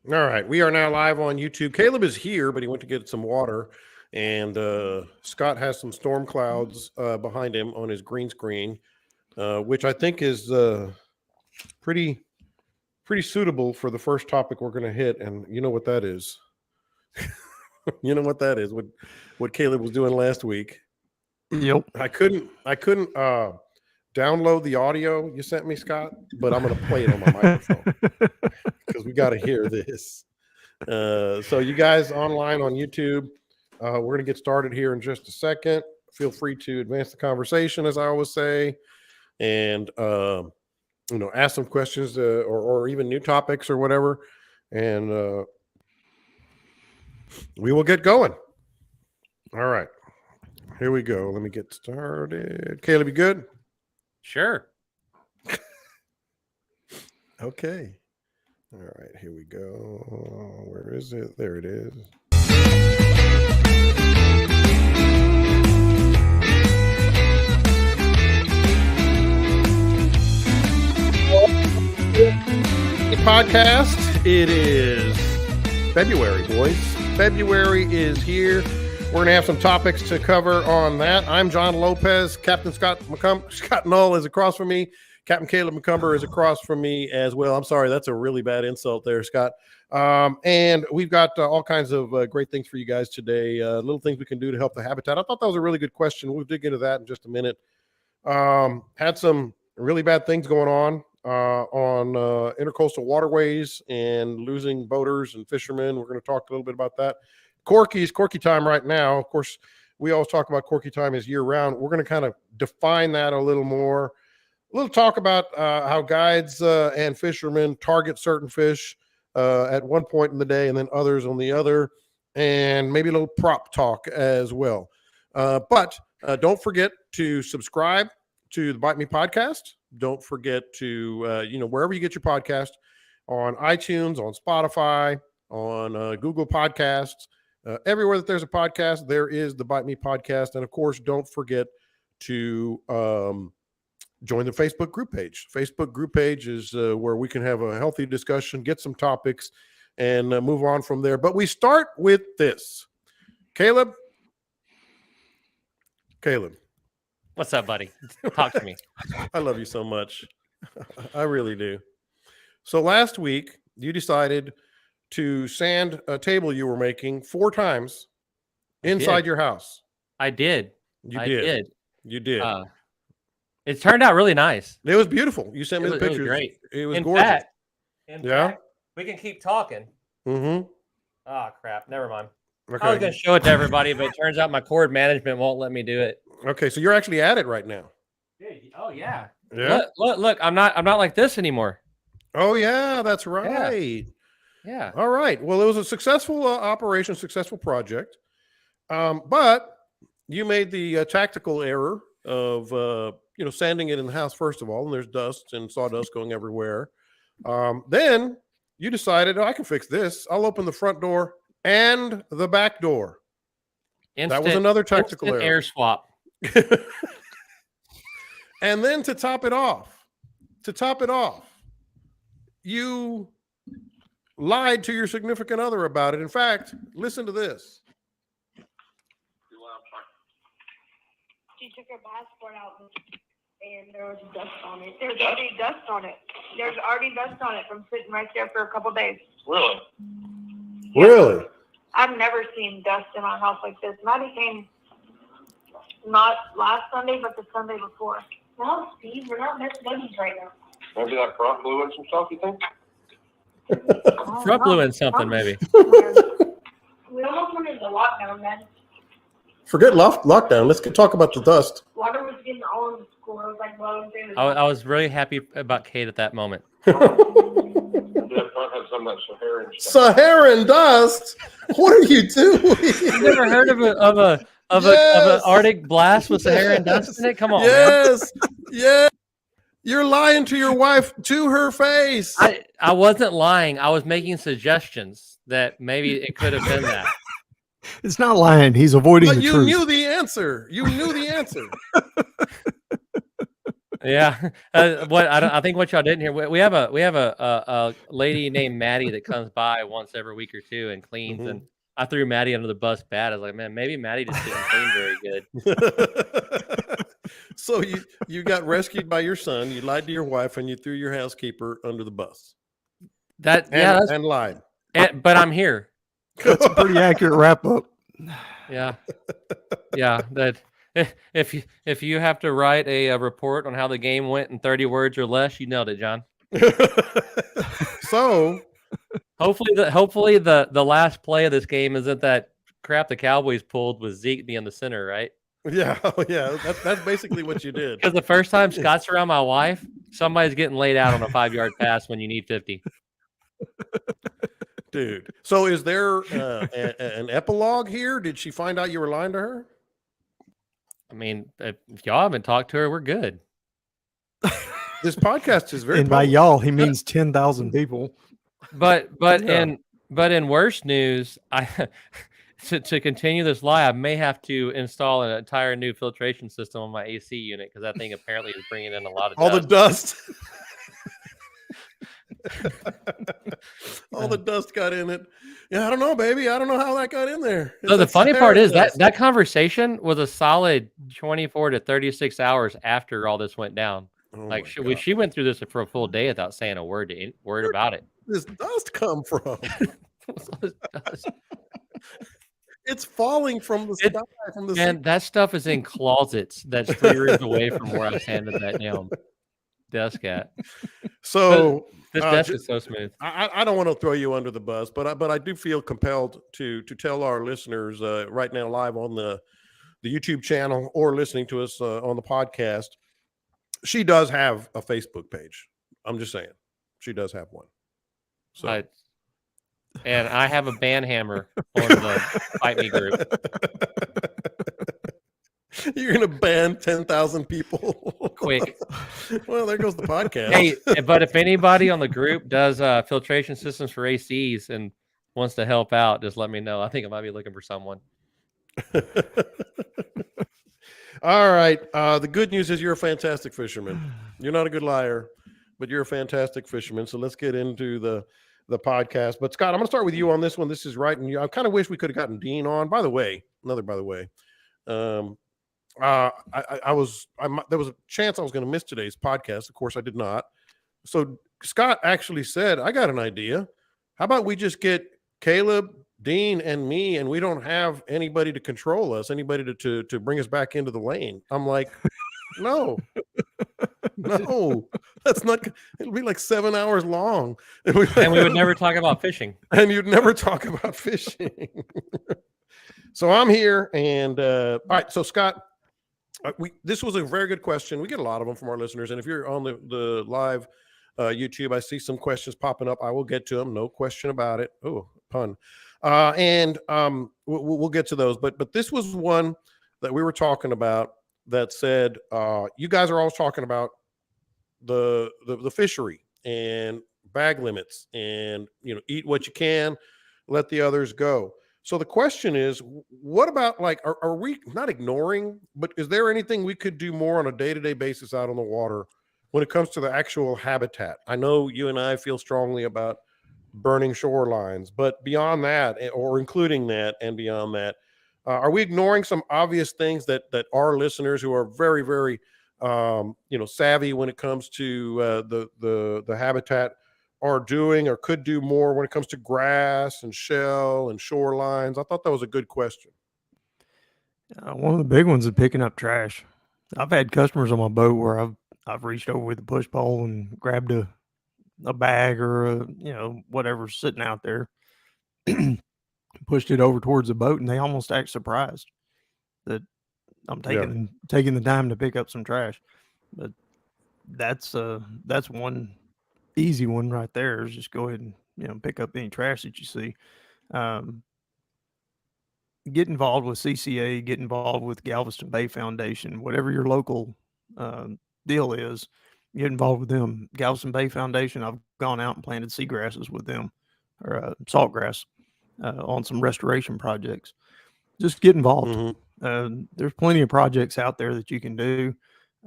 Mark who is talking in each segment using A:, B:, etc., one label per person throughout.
A: All right, we are now live on YouTube. Caleb is here, but he went to get some water, and Scott has some storm clouds behind him on his green screen, which I think is pretty suitable for the first topic we're going to hit. And you know what that is? You know what that is? What Caleb was doing last week.
B: Yep.
A: I couldn't download the audio you sent me, Scott, but I'm going to play it on my microphone because we got to hear this. So you guys online on YouTube, we're going to get started here in just a second. Feel free to advance the conversation, as I always say, and ask some questions or even new topics or whatever, and we will get going. All right, here we go. Let me get started. Caleb, you good?
C: Sure.
A: Okay. All right, here we go. Where is it? There it is. Podcast. It is February, boys. February is here. We're going to have some topics to cover on that. I'm John Lopez. Captain Scott Null is across from me. Captain Caleb McCumber is across from me as well. I'm sorry, that's a really bad insult there, Scott. And we've got all kinds of great things for you guys today. Little things we can do to help the habitat. I thought that was a really good question. We'll dig into that in just a minute. Had some really bad things going on intercoastal waterways and losing boaters and fishermen. We're going to talk a little bit about that. Corky time right now. Of course, we always talk about Corky time is year round. We're going to kind of define that a little more. A little talk about how guides and fishermen target certain fish at one point in the day and then others on the other, and maybe a little prop talk as well. But don't forget to subscribe to the Bite Me podcast. Don't forget to, wherever you get your podcast, on iTunes, on Spotify, on Google Podcasts, everywhere that there's a podcast, there is the Bite Me podcast. And of course, don't forget to join the Facebook group page. Facebook group page is where we can have a healthy discussion, get some topics, and move on from there. But we start with this. Caleb.
C: What's up, buddy? Talk to me.
A: I love you so much. I really do. So last week, you decided to sand a table you were making 4 times inside your house.
C: I did.
A: You did.
C: It turned out really nice.
A: It was beautiful. You sent me the pictures.
C: It was great.
A: It was gorgeous.
C: In fact, we can keep talking.
A: Mm-hmm.
C: Oh, crap. Never mind.
A: Okay.
C: I was going to show it to everybody, but it turns out my cord management won't let me do it.
A: Okay, so you're actually at it right now.
C: Oh, yeah.
A: Yeah.
C: Look, I'm not like this anymore.
A: Oh, yeah, that's right.
C: Yeah.
A: All right. Well, it was a successful operation, successful project. But you made the tactical error of, sanding it in the house, first of all, and there's dust and sawdust going everywhere. Then you decided, I can fix this. I'll open the front door and the back door. That was another tactical error.
C: Air swap.
A: And then to top it off, you lied to your significant other about it. In fact, listen to this.
D: She took her passport out and there was dust on it. There's already dust on it. There's already dust on it from sitting right there for a couple days.
E: Really?
D: Yeah.
A: Really?
D: I've never seen dust in our house like this. Maddie came not last Sunday, but the Sunday before. No, Steve, we're not messing babies right now.
E: Maybe like front glue and some stuff, you think?
C: Front glue and something, maybe.
D: We almost went into lockdown, man.
A: Forget lockdown. Let's talk about the dust.
D: Water was getting all in the school. I was like, well,
C: I was really happy about Kate at that moment.
E: Yeah, front had some of that Saharan stuff.
A: Saharan dust? What are you doing?
C: You never heard of an Arctic blast with Saharan dust in it? Come on, man.
A: Yes. You're lying to your wife to her face.
C: I wasn't lying. I was making suggestions that maybe it could have been that.
B: It's not lying. He's avoiding
A: but
B: the
A: you
B: truth.
A: knew the answer. You knew the answer.
C: Yeah. I think what y'all didn't hear. We have a lady named Maddie that comes by once every week or two and cleans. And I threw Maddie under the bus bad. I was like, man, maybe Maddie just didn't clean very good.
A: So you got rescued by your son. You lied to your wife, and you threw your housekeeper under the bus. And lied.
C: But I'm here.
B: That's a pretty accurate wrap up.
C: Yeah. Yeah. That if you have to write a report on how the game went in 30 words or less, you nailed it, John.
A: So
C: hopefully the last play of this game isn't that crap the Cowboys pulled with Zeke being the center, right?
A: Yeah. That's basically what you did.
C: Because the first time Scott's around my wife, somebody's getting laid out on a 5-yard pass when you need 50.
A: Dude. So is there an epilogue here? Did she find out you were lying to her?
C: I mean, if y'all haven't talked to her, we're good.
A: This podcast is very
B: And by y'all, he means 10,000 people.
C: But in worse news, to continue this lie, I may have to install an entire new filtration system on my AC unit because that thing apparently is bringing in a lot of
A: all
C: dust.
A: the dust. All the dust got in it. Yeah, I don't know, baby. I don't know how that got in there.
C: So the funny part is that conversation was a solid 24 to 36 hours after all this went down.
A: Oh
C: like she went through this for a full day without saying a word about it.
A: Where does this dust come from? It's falling from the sky.
C: Man, that stuff is in closets that's 3 rooms away from where I was handed that damn desk at.
A: So
C: this desk is so smooth.
A: I don't want to throw you under the bus, but I do feel compelled to tell our listeners right now live on the YouTube channel or listening to us on the podcast. She does have a Facebook page. I'm just saying, she does have one. So.
C: And I have a band hammer on the Fight Me group.
A: You're going to ban 10,000 people?
C: Quick.
A: Well, there goes the podcast.
C: Hey, but if anybody on the group does filtration systems for ACs and wants to help out, just let me know. I think I might be looking for someone.
A: All right. The good news is you're a fantastic fisherman. You're not a good liar, but you're a fantastic fisherman. So let's get into the podcast. But Scott, I'm going to start with you on this one. This is right. And I kind of wish we could have gotten Dean on. By the way, there was a chance I was going to miss today's podcast. Of course, I did not. So Scott actually said, I got an idea. How about we just get Caleb, Dean, and me, and we don't have anybody to control us, anybody to bring us back into the lane. I'm like, no, that's not. It'll be like 7 hours long,
C: and we would never talk about fishing.
A: And you'd never talk about fishing. So I'm here, and all right. So Scott, this was a very good question. We get a lot of them from our listeners, and if you're on the live YouTube, I see some questions popping up. I will get to them, no question about it. Oh, pun. And we'll get to those. But this was one that we were talking about that said, you guys are always talking about the fishery and bag limits and, eat what you can, let the others go. So the question is, what about are we not ignoring, but is there anything we could do more on a day-to-day basis out on the water when it comes to the actual habitat? I know you and I feel strongly about burning shorelines, but beyond that, or including that and beyond that, are we ignoring some obvious things that our listeners who are very, very, savvy when it comes to the habitat are doing or could do more when it comes to grass and shell and shorelines? I thought that was a good question.
B: One of the big ones is picking up trash. I've had customers on my boat where I've reached over with a push pole and grabbed a bag or whatever's sitting out there, pushed it over towards the boat, and they almost act surprised that I'm taking the time to pick up some trash. But that's one easy one right there, is just go ahead and pick up any trash that you see. Get involved with CCA, get involved with Galveston Bay Foundation, whatever your local deal is. Get involved with them. Galveston Bay Foundation, I've gone out and planted seagrasses with them, or saltgrass, on some restoration projects. Just get involved. Mm-hmm. There's plenty of projects out there that you can do.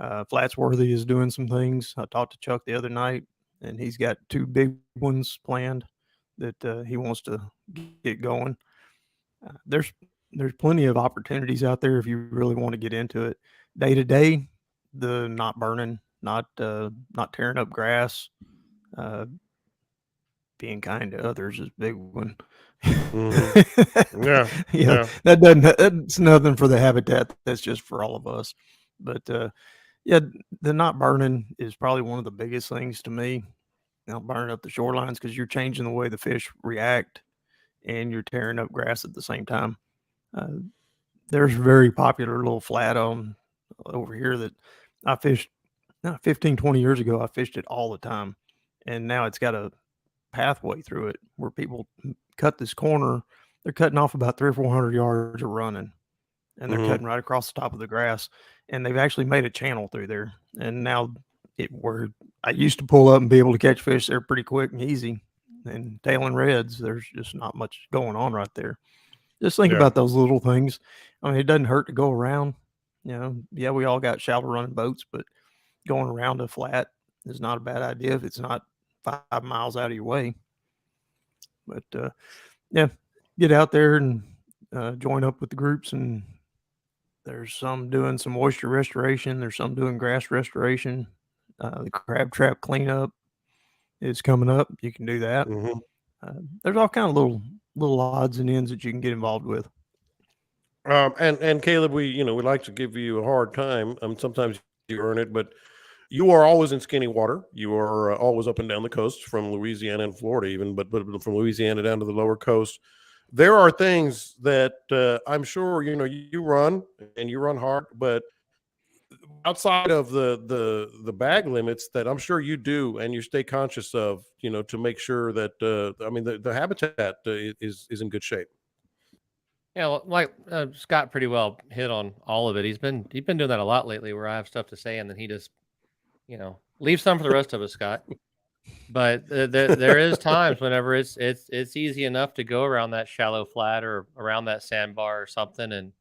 B: Flatsworthy is doing some things. I talked to Chuck the other night, and he's got 2 big ones planned that he wants to get going. There's plenty of opportunities out there if you really want to get into it. Day to day, the not burning, not tearing up grass, being kind to others is a big one.
A: Yeah.
B: That's nothing for the habitat. That's just for all of us. But yeah, the not burning is probably one of the biggest things to me. Not burning up the shorelines because you're changing the way the fish react, and you're tearing up grass at the same time. There's a very popular little flat on over here that I fished 15, 20 years ago. I fished it all the time, and now it's got a pathway through it where people cut this corner. They're cutting off about 300 or 400 yards of running, and they're cutting right across the top of the grass, and they've actually made a channel through there. And now where I used to pull up and be able to catch fish there pretty quick and easy, and tailing reds, there's just not much going on right there. Just think about those little things. I mean, it doesn't hurt to go around. Yeah, we all got shallow running boats, but going around a flat is not a bad idea if it's not 5 miles out of your way. But yeah, get out there and join up with the groups. And there's some doing some oyster restoration. There's some doing grass restoration. The crab trap cleanup is coming up. You can do that. There's all kind of little odds and ends that you can get involved with.
A: And Caleb, we like to give you a hard time. Sometimes you earn it, but you are always in skinny water. You are always up and down the coast from Louisiana and Florida, even, but from Louisiana down to the lower coast. There are things that I'm sure you run and you run hard, but outside of the bag limits that I'm sure you do and you stay conscious of, to make sure that the habitat is in good shape.
C: Yeah, well, like Scott pretty well hit on all of it. He's been doing that a lot lately, where I have stuff to say and then he just leave some for the rest of us, Scott. But there is times whenever it's easy enough to go around that shallow flat or around that sandbar or something, and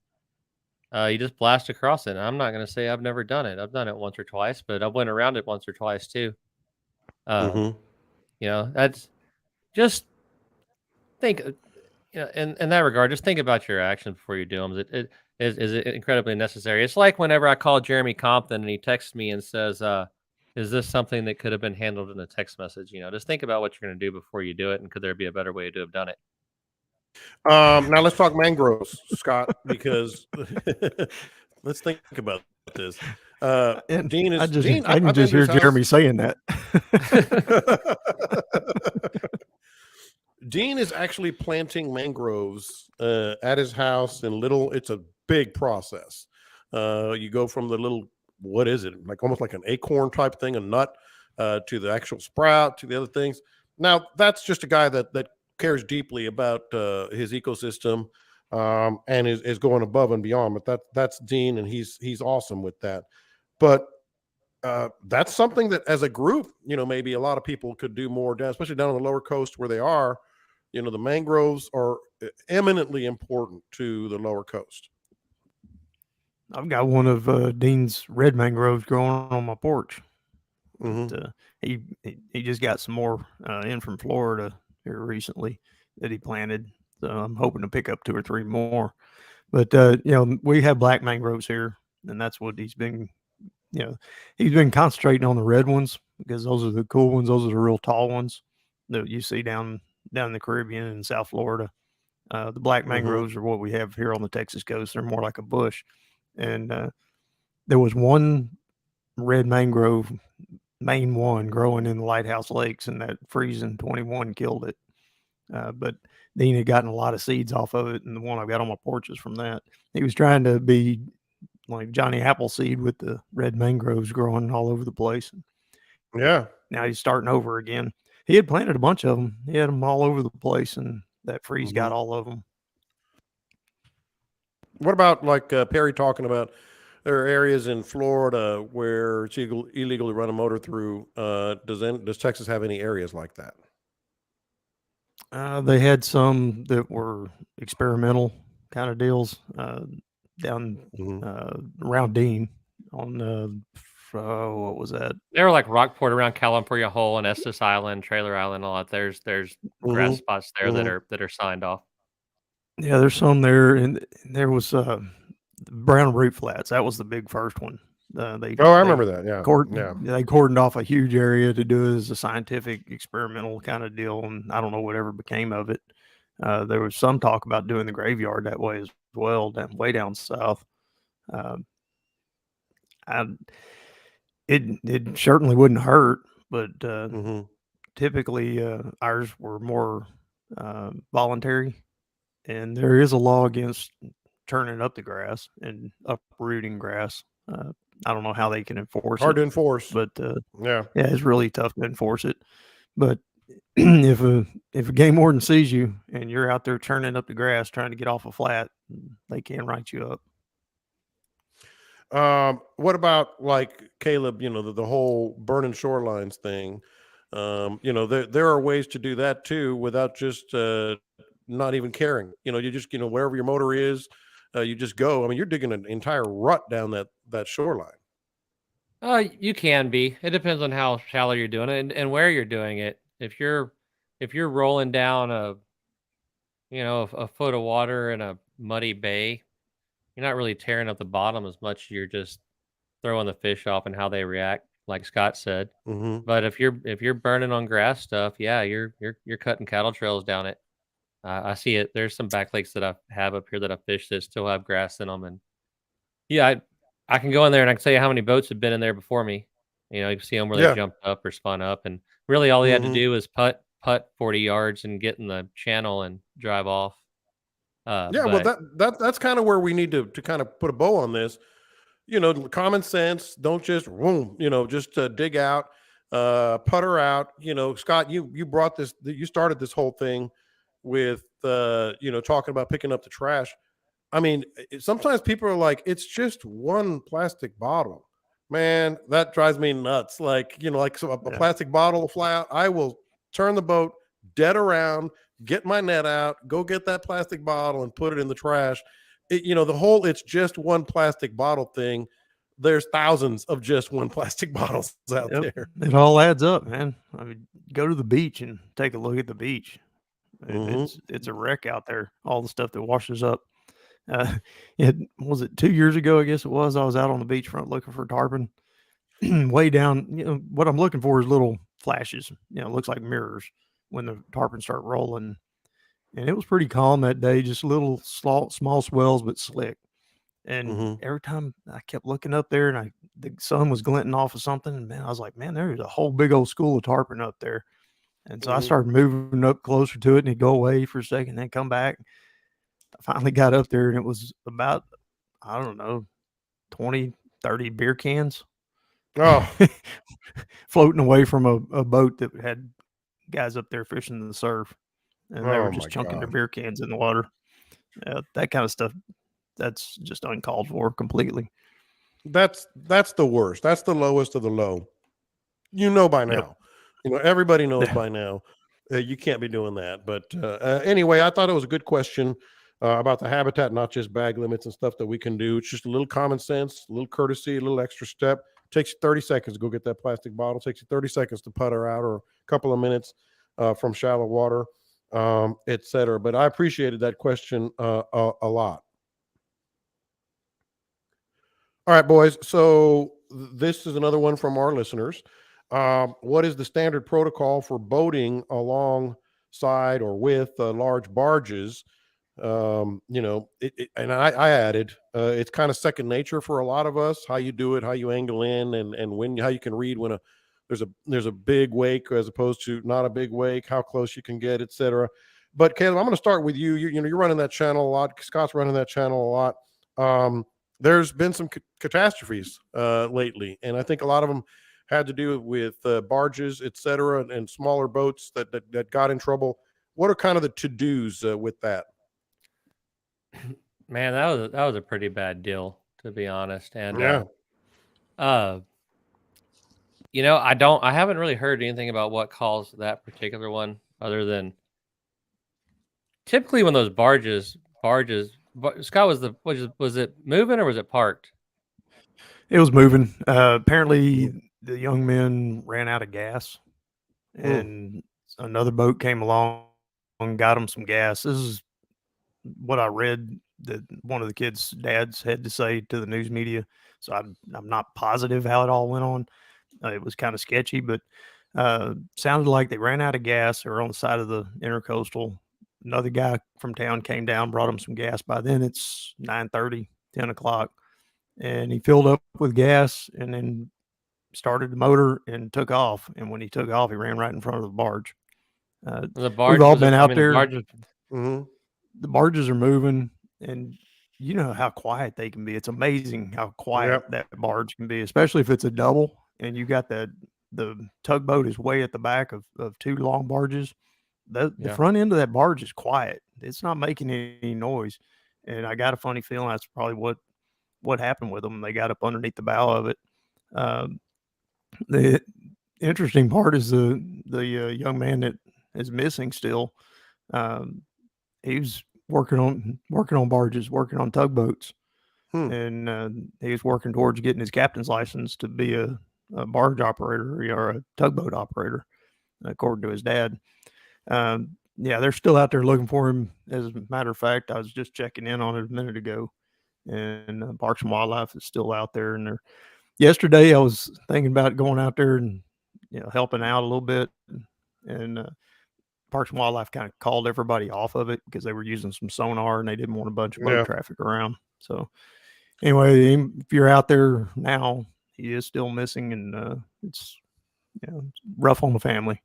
C: you just blast across it. And I'm not going to say I've never done it. I've done it once or twice, but I went around it once or twice too. That's just think. In that regard, just think about your actions before you do them. It is incredibly necessary. It's like whenever I call Jeremy Compton and he texts me and says, is this something that could have been handled in a text message? Just think about what you're going to do before you do it, and could there be a better way to have done it?
A: Now let's talk mangroves, Scott, because let's think about this. Dean is.
B: I can just hear Jeremy saying that.
A: Dean is actually planting mangroves at his house in it's a big process. You go from the little, what is it? Like almost like an acorn type thing, a nut, to the actual sprout, to the other things. Now that's just a guy that cares deeply about his ecosystem and is going above and beyond. But that's Dean, and he's awesome with that. But that's something that as a group, maybe a lot of people could do more down, especially down on the lower coast where they are. The mangroves are eminently important to the lower coast.
B: I've got one of Dean's red mangroves growing on my porch. He just got some more in from Florida here recently that he planted. So I'm hoping to pick up 2 or 3 more. But we have black mangroves here, and that's what he's been. He's been concentrating on the red ones because those are the cool ones. Those are the real tall ones that you see down in the Caribbean and South Florida. The black mangroves are what we have here on the Texas coast. They're more like a bush. And there was one red mangrove, main one, growing in the Lighthouse Lakes, and that freezing 21 killed it. But Dean had gotten a lot of seeds off of it, and the one I've got on my porch is from that. He was trying to be like Johnny Appleseed with the red mangroves growing all over the place.
A: Yeah.
B: Now he's starting over again. He had planted a bunch of them. He had them all over the place, and that freeze got all of them.
A: What about like Perry talking about there are areas in Florida where it's illegal to run a motor through. Does Texas have any areas like that?
B: They had some that were experimental kind of deals down around Dean. on what was that?
C: They were like Rockport around California Hole and Estes Island, Trailer Island, a lot. There's grass spots there that are signed off.
B: Yeah, there's some there, and there was Brown Root Flats. That was the big first one.
A: I remember that. Yeah,
B: They cordoned off a huge area to do it as a scientific experimental kind of deal, and I don't know whatever became of it. There was some talk about doing the graveyard that way as well, way down south. It certainly wouldn't hurt, but typically ours were more voluntary, and there is a law against turning up the grass and uprooting grass. I don't know how they can enforce
A: hard
B: it.
A: to enforce,
B: but
A: yeah,
B: it's really tough to enforce it. But if a game warden sees you and you're out there turning up the grass trying to get off a flat, they can write you
A: up. What about like Caleb? The whole burning shorelines thing. There are ways to do that too without just not even caring. You just wherever your motor is, you just go. I mean, you're digging an entire rut down that shoreline.
C: You can be. It depends on how shallow you're doing it and where you're doing it. If you're rolling down a foot of water in a muddy bay, you're not really tearing up the bottom as much. You're just throwing the fish off and how they react, like Scott said. But if you're burning on grass stuff, yeah, you're cutting cattle trails down it. I see it. There's some back lakes that I have up here that I fished that still have grass in them, and yeah, I can go in there and I can tell you how many boats have been in there before me. You can see them where they jumped up or spun up, and really all he had to do was putt 40 yards and get in the channel and drive off.
A: Well, that's kind of where we need to kind of put a bow on this. Common sense. Don't just just dig out, putter out. Scott, you brought this. You started this whole thing with talking about picking up the trash. I mean, sometimes people are like, it's just one plastic bottle. Man, that drives me nuts. Like, a plastic bottle of fly out. I will turn the boat dead around, get my net out, go get that plastic bottle and put it in the trash. The whole it's just one plastic bottle thing. There's thousands of just one plastic bottles out there.
B: It all adds up, man. I mean, go to the beach and take a look at the beach. It's a wreck out there. All the stuff that washes up. Was it 2 years ago? I guess it was. I was out on the beachfront looking for tarpon. Way down, what I'm looking for is little flashes. It looks like mirrors when the tarpon start rolling. And it was pretty calm that day, just little small swells, but slick. And every time I kept looking up there, and the sun was glinting off of something, and man, I was like, man, there's a whole big old school of tarpon up there. And so I started moving up closer to it, and it'd go away for a second, then come back. I finally got up there, and it was about, I don't know, 20, 30 beer cans.
A: Oh,
B: floating away from a boat that had guys up there fishing in the surf, and they were just chunking their beer cans in the water. That kind of stuff, that's just uncalled for completely.
A: That's the worst. That's the lowest of the low. By now. Everybody knows by now. You can't be doing that. But anyway, I thought it was a good question about the habitat, not just bag limits and stuff that we can do. It's just a little common sense, a little courtesy, a little extra step. Takes you 30 seconds to go get that plastic bottle. Takes you 30 seconds to putter out, or a couple of minutes from shallow water, etc. But I appreciated that question a lot. All right, boys. So this is another one from our listeners. What is the standard protocol for boating alongside or with large barges? And I added, it's kind of second nature for a lot of us, how you do it, how you angle in, and when, how you can read when there's a big wake as opposed to not a big wake, how close you can get, etc. But Caleb, I'm going to start with you. You're running that channel a lot. Scott's running that channel a lot. There's been some catastrophes lately, and I think a lot of them had to do with barges, etc., and smaller boats that got in trouble. What are kind of the to-dos with that?
C: Man, that was a pretty bad deal, to be honest. And I haven't really heard anything about what caused that particular one, other than typically when those barges, Scott, was it moving or was it parked?
B: It was moving. Apparently, the young men ran out of gas, and another boat came along and got them some gas. This is what I read that one of the kids' dads had to say to the news media. So I'm not positive how it all went on. It was kind of sketchy, but sounded like they ran out of gas. They were on the side of the intercoastal. Another guy from town came down, brought them some gas. By then it's 9:30, 10 o'clock. And he filled up with gas and then started the motor and took off. And when he took off, he ran right in front of the barge.
C: The barge
B: we've all
C: was
B: been
C: I
B: out
C: mean,
B: there.
C: The barge was,
B: The barges are moving, and you know how quiet they can be. It's amazing how quiet that barge can be, especially if it's a double and you got the tugboat is way at the back of two long barges. The front end of that barge is quiet. It's not making any noise. And I got a funny feeling that's probably what happened with them. They got up underneath the bow of it. The interesting part is the young man that is missing still. He was working on barges, working on tugboats, and he was working towards getting his captain's license to be a barge operator or a tugboat operator, according to his dad. They're still out there looking for him. As a matter of fact, I was just checking in on it a minute ago, and Parks and Wildlife is still out there. And yesterday, I was thinking about going out there and helping out a little bit, and Parks and Wildlife kind of called everybody off of it because they were using some sonar and they didn't want a bunch of boat traffic around. So anyway, if you're out there now, he is still missing, and it's rough on the family.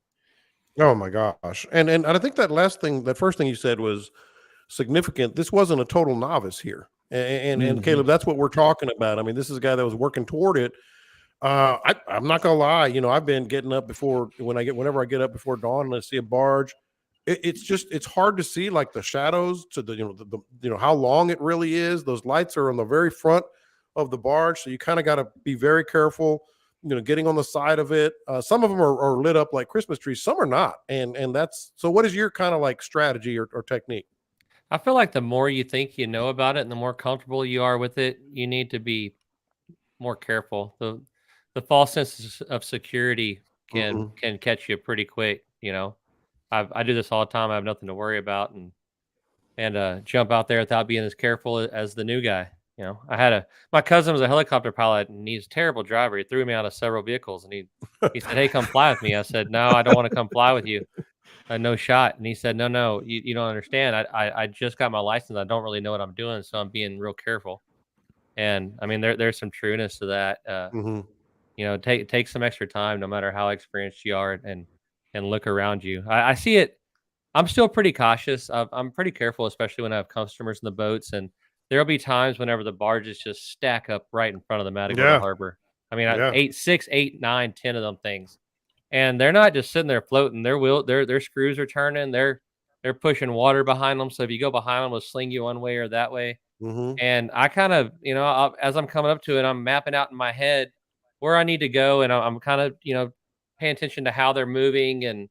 A: Oh my gosh. And I think that first thing you said was significant. This wasn't a total novice here. And Caleb, that's what we're talking about. I mean, this is a guy that was working toward it. I'm not gonna lie, I've been getting up whenever I get up before dawn and I see a barge, it's hard to see like the shadows to the how long it really is. Those lights are on the very front of the barge, so you kind of got to be very careful, getting on the side of it. Some of them are lit up like Christmas trees, some are not, and that's so. What is your kind of like strategy or technique?
C: I feel like the more you think you know about it and the more comfortable you are with it, you need to be more careful. The false sense of security can catch you pretty quick. I do this all the time. I have nothing to worry about and jump out there without being as careful as the new guy. My cousin was a helicopter pilot and he's a terrible driver. He threw me out of several vehicles and he said, "Hey, come fly with me." I said, "No, I don't want to come fly with you. No shot." And he said, No, you don't understand. I just got my license. I don't really know what I'm doing, so I'm being real careful. And I mean, there's some trueness to that. Take some extra time, no matter how experienced you are, and look around you. I see it. I'm still pretty cautious. I'm pretty careful, especially when I have customers in the boats. And there'll be times whenever the barges just stack up right in front of the Matagorda Harbor. I mean, 6, 8, 9, 10 of them things. And they're not just sitting there floating. Their screws are turning. They're pushing water behind them. So if you go behind them, it'll sling you one way or that way. And I kind of, as I'm coming up to it, I'm mapping out in my head where I need to go, and I'm kind of, paying attention to how they're moving and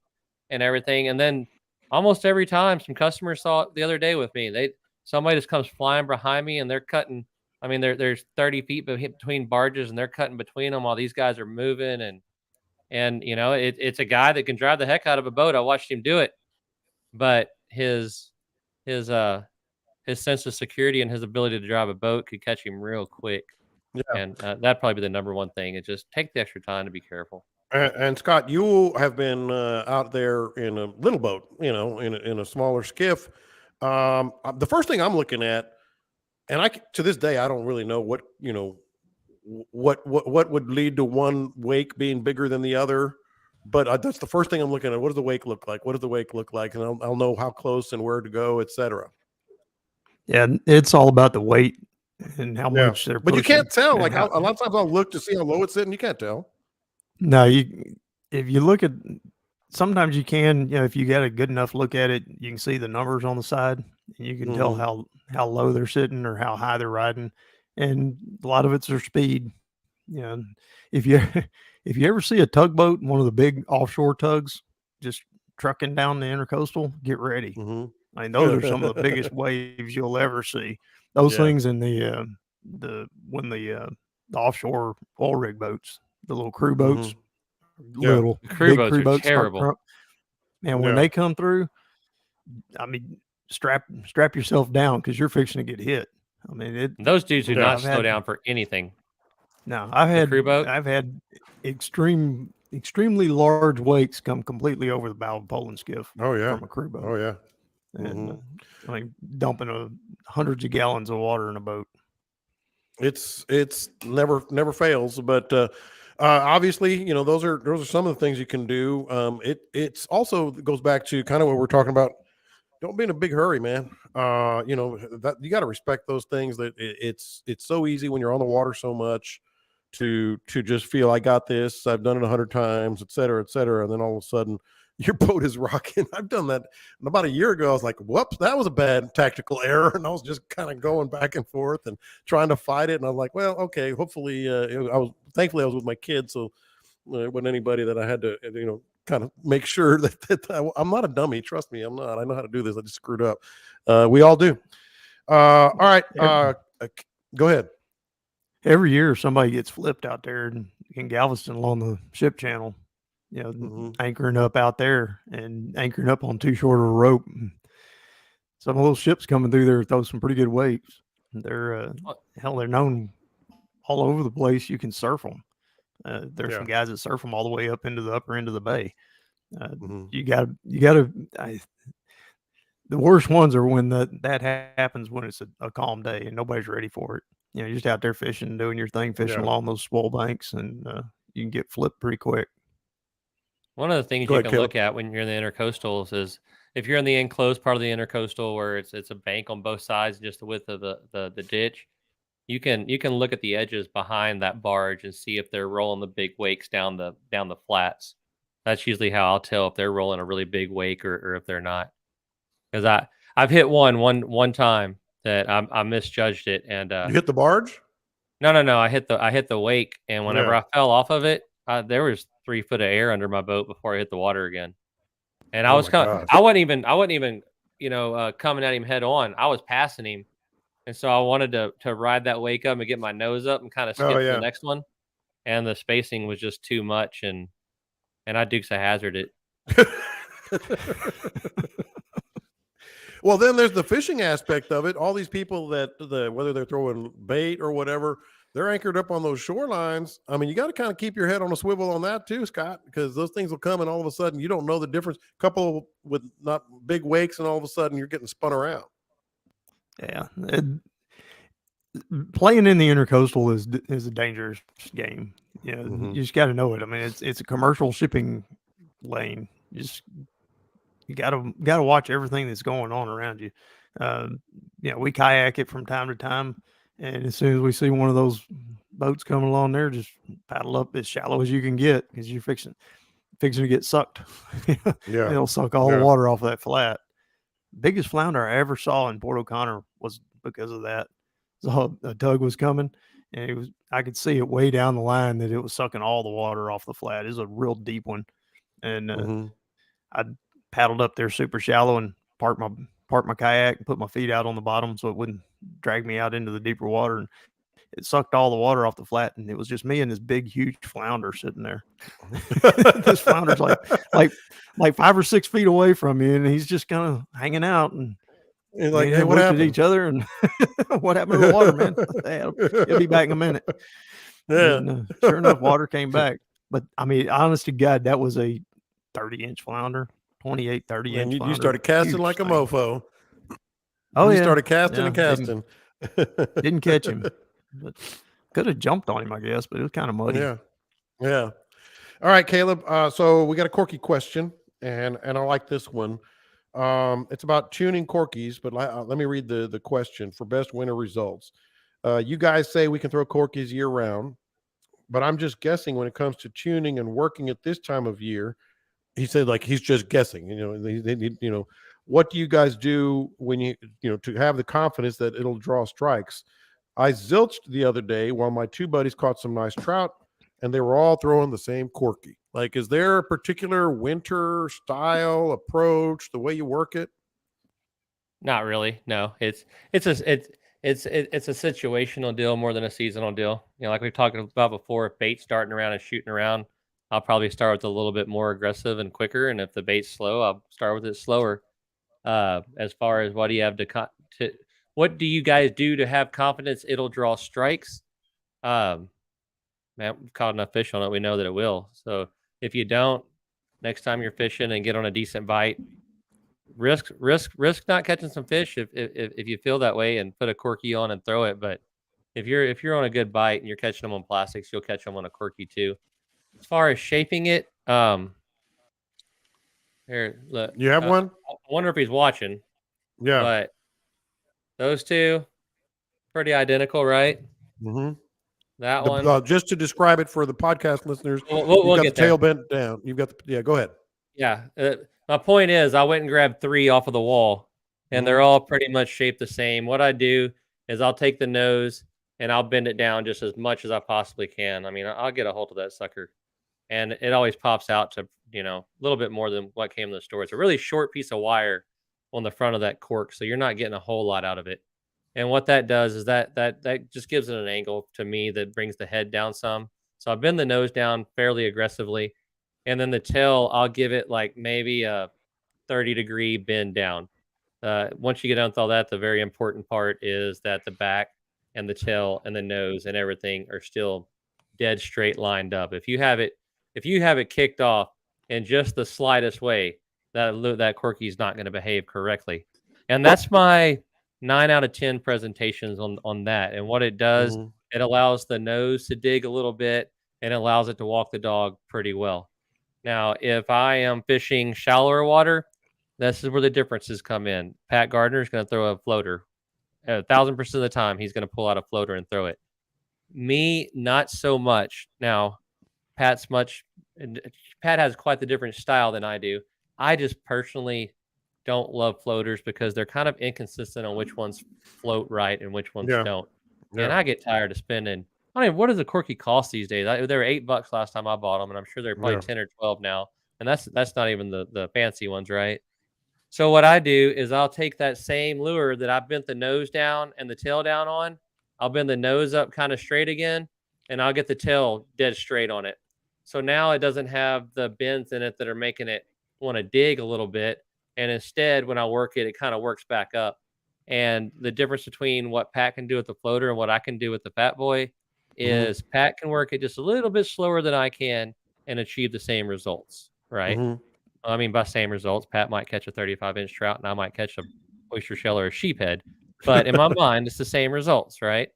C: everything. And then almost every time, some customers saw it the other day with me. Somebody just comes flying behind me, and they're cutting. I mean, there's 30 feet between barges, and they're cutting between them while these guys are moving. And it's a guy that can drive the heck out of a boat. I watched him do it, but his sense of security and his ability to drive a boat could catch him real quick. And that'd probably be the number one thing. Is just take the extra time to be careful.
A: And Scott, you have been out there in a little boat, in a smaller skiff. The first thing I'm looking at, and to this day, I don't really know what would lead to one wake being bigger than the other, but that's the first thing I'm looking at. What does the wake look like? What does the wake look like? And I'll know how close and where to go, etc.
B: Yeah, it's all about the weight and how much they're
A: but
B: pushing.
A: You can't tell. Like a lot of times I'll look to see how low it's sitting. You can't tell.
B: No, if you look at, sometimes you can, if you get a good enough look at it, you can see the numbers on the side. You can tell how low they're sitting or how high they're riding. And a lot of it's their speed. If you ever see a tugboat, one of the big offshore tugs, just trucking down the intercoastal, get ready. I mean, those are some of the biggest waves you'll ever see. Those things in when the the offshore oil rig boats, the little crew boats,
A: Yeah.
B: little
C: The crew
B: big
C: boats
B: crew
C: are
B: boats.
C: terrible.
B: And when
A: Yeah.
B: they come through, I mean, strap yourself down because you're fixing to get hit. I mean,
C: Those dudes do
A: Yeah.
C: not
B: I've
C: slow
B: had-
C: down for anything.
B: No,
C: The crew boat?
B: I've had extremely large wakes come completely over the bow of a Poland skiff
A: Oh yeah.
B: from a crew boat.
A: Oh yeah.
B: And I mean, dumping hundreds of gallons of water in a boat.
A: It's never fails, but obviously, you know, those are some of the things you can do. It's also goes back to kind of what we're talking about. Don't be in a big hurry, man. You know, that you got to respect those things. That it's so easy when you're on the water so much to just feel I got this. I've done it 100 times, et cetera, and then all of a sudden your boat is rocking. I've done that about a year ago. I was like, whoops, that was a bad tactical error. And I was just kind of going back and forth and trying to fight it. And I'm like, well, okay, hopefully thankfully I was with my kids. So it wasn't anybody that I had to, you know, kind of make sure that I'm not a dummy. Trust me, I'm not. I know how to do this. I just screwed up. We all do. All right. Go ahead.
B: Every year somebody gets flipped out there in Galveston along the ship channel, you know, anchoring up out there and anchoring up on too short of a rope. Some of those ships coming through there throw some pretty good wakes. They're they're known all over the place. You can surf them. There's some guys that surf them all the way up into the upper end of the bay. You gotta. The worst ones are when that happens when it's a calm day and nobody's ready for it. You know, you're just out there fishing, doing your thing, fishing along those swell banks, and you can get flipped pretty quick.
C: One of the things you can look at when you're in the intercoastals is if you're in the enclosed part of the intercoastal where it's a bank on both sides, just the width of the ditch, you can look at the edges behind that barge and see if they're rolling the big wakes down the flats. That's usually how I'll tell if they're rolling a really big wake or if they're not. Because I've hit one time that I misjudged it and
A: you hit the barge?
C: No. I hit the wake, and whenever I fell off of it, there was 3 foot of air under my boat before I hit the water again. And I wasn't even you know coming at him head on. I was passing him, and so I wanted to ride that wake up and get my nose up and kind of skip to the next one. And the spacing was just too much, and I Dukes of Hazzard it.
A: Well, then there's the fishing aspect of it. All these people whether they're throwing bait or whatever, they're anchored up on those shorelines. I mean, you got to kind of keep your head on a swivel on that too, Scott, because those things will come and all of a sudden you don't know the difference. Couple with not big wakes and all of a sudden you're getting spun around.
B: Yeah. Playing in the intercoastal is a dangerous game. You know, you just got to know it. I mean, it's a commercial shipping lane. You gotta watch everything that's going on around you. You know, we kayak it from time to time, and as soon as we see one of those boats coming along there, just paddle up as shallow as you can get because you're fixing to get sucked.
A: Yeah,
B: it'll suck all the water off that flat. Biggest flounder I ever saw in Port O'Connor was because of that. So a tug was coming, and I could see it way down the line that it was sucking all the water off the flat. It was a real deep one, and I paddled up there super shallow and parked my kayak and put my feet out on the bottom so it wouldn't drag me out into the deeper water, and it sucked all the water off the flat, and it was just me and this big huge flounder sitting there. This flounder's like 5 or 6 feet away from me, and he's just kind of hanging out, and
A: like, hey, what happened?
B: At each other, and what happened to the water, man? It'll be back in a minute.
A: Yeah,
B: and, sure enough, water came back. But I mean, honest to God, that was a 30-inch flounder. 28, 30 inch.
A: You started casting like a mofo.
B: Oh,
A: you started casting and casting.
B: Didn't catch him, but could have jumped on him, I guess. But it was kind of muddy.
A: Yeah. All right, Caleb. So we got a Corky question, and I like this one. It's about tuning Corkys, but let me read the question for best winter results. You guys say we can throw Corkys year round, but I'm just guessing when it comes to tuning and working at this time of year. He said, like, he's just guessing, you know, what do you guys do when you to have the confidence that it'll draw strikes? I zilched the other day while my 2 buddies caught some nice trout and they were all throwing the same Corky. Like, is there a particular winter style approach, the way you work it?
C: Not really. No, it's it's a situational deal more than a seasonal deal. You know, like we've talked about before, if bait's starting around and shooting around, I'll probably start with a little bit more aggressive and quicker. And if the bait's slow, I'll start with it slower. As far as what do you have to what do you guys do to have confidence it'll draw strikes? Man, we've caught enough fish on it. We know that it will. So if you don't, next time you're fishing and get on a decent bite, risk not catching some fish if you feel that way, and put a Corky on and throw it. But if you're on a good bite and you're catching them on plastics, you'll catch them on a Corky too. As far as shaping it, here, look.
A: You have one?
C: I wonder if he's watching.
A: Yeah.
C: But those two, pretty identical, right?
A: Mm-hmm.
C: That one.
A: Just to describe it for the podcast listeners,
C: We'll
A: you've got
C: get
A: the tail
C: there.
A: bent down. You've got the, go ahead.
C: Yeah. My point is, I went and grabbed 3 off of the wall, and they're all pretty much shaped the same. What I do is I'll take the nose and I'll bend it down just as much as I possibly can. I mean, I'll get a hold of that sucker, and it always pops out to, a little bit more than what came in the store. It's a really short piece of wire on the front of that cork, so you're not getting a whole lot out of it. And what that does is that just gives it an angle to me that brings the head down some. So I bend the nose down fairly aggressively, and then the tail, I'll give it like maybe a 30-degree bend down. Once you get done with all that, the very important part is that the back and the tail and the nose and everything are still dead straight lined up. If you have it kicked off in just the slightest way, that Corky is not going to behave correctly. And that's my 9 out of 10 presentations on that. And what it does, it allows the nose to dig a little bit and allows it to walk the dog pretty well. Now, if I am fishing shallower water, this is where the differences come in. Pat Gardner is going to throw a floater. 1,000% of the time, he's going to pull out a floater and throw it. Me, not so much. Now, Pat has quite the different style than I do. I just personally don't love floaters because they're kind of inconsistent on which ones float right and which ones don't. Yeah. And I get tired of spending. I mean, what does a Corky cost these days? They were $8 last time I bought them, and I'm sure they're probably 10 or 12 now. And that's not even the fancy ones, right? So what I do is I'll take that same lure that I bent the nose down and the tail down on. I'll bend the nose up kind of straight again, and I'll get the tail dead straight on it. So now it doesn't have the bends in it that are making it want to dig a little bit. And instead, when I work it, it kind of works back up. And the difference between what Pat can do with the floater and what I can do with the Fat Boy is Pat can work it just a little bit slower than I can and achieve the same results, right? I mean, by same results, Pat might catch a 35-inch trout and I might catch a oyster shell or a sheephead. But in my mind, it's the same results, right?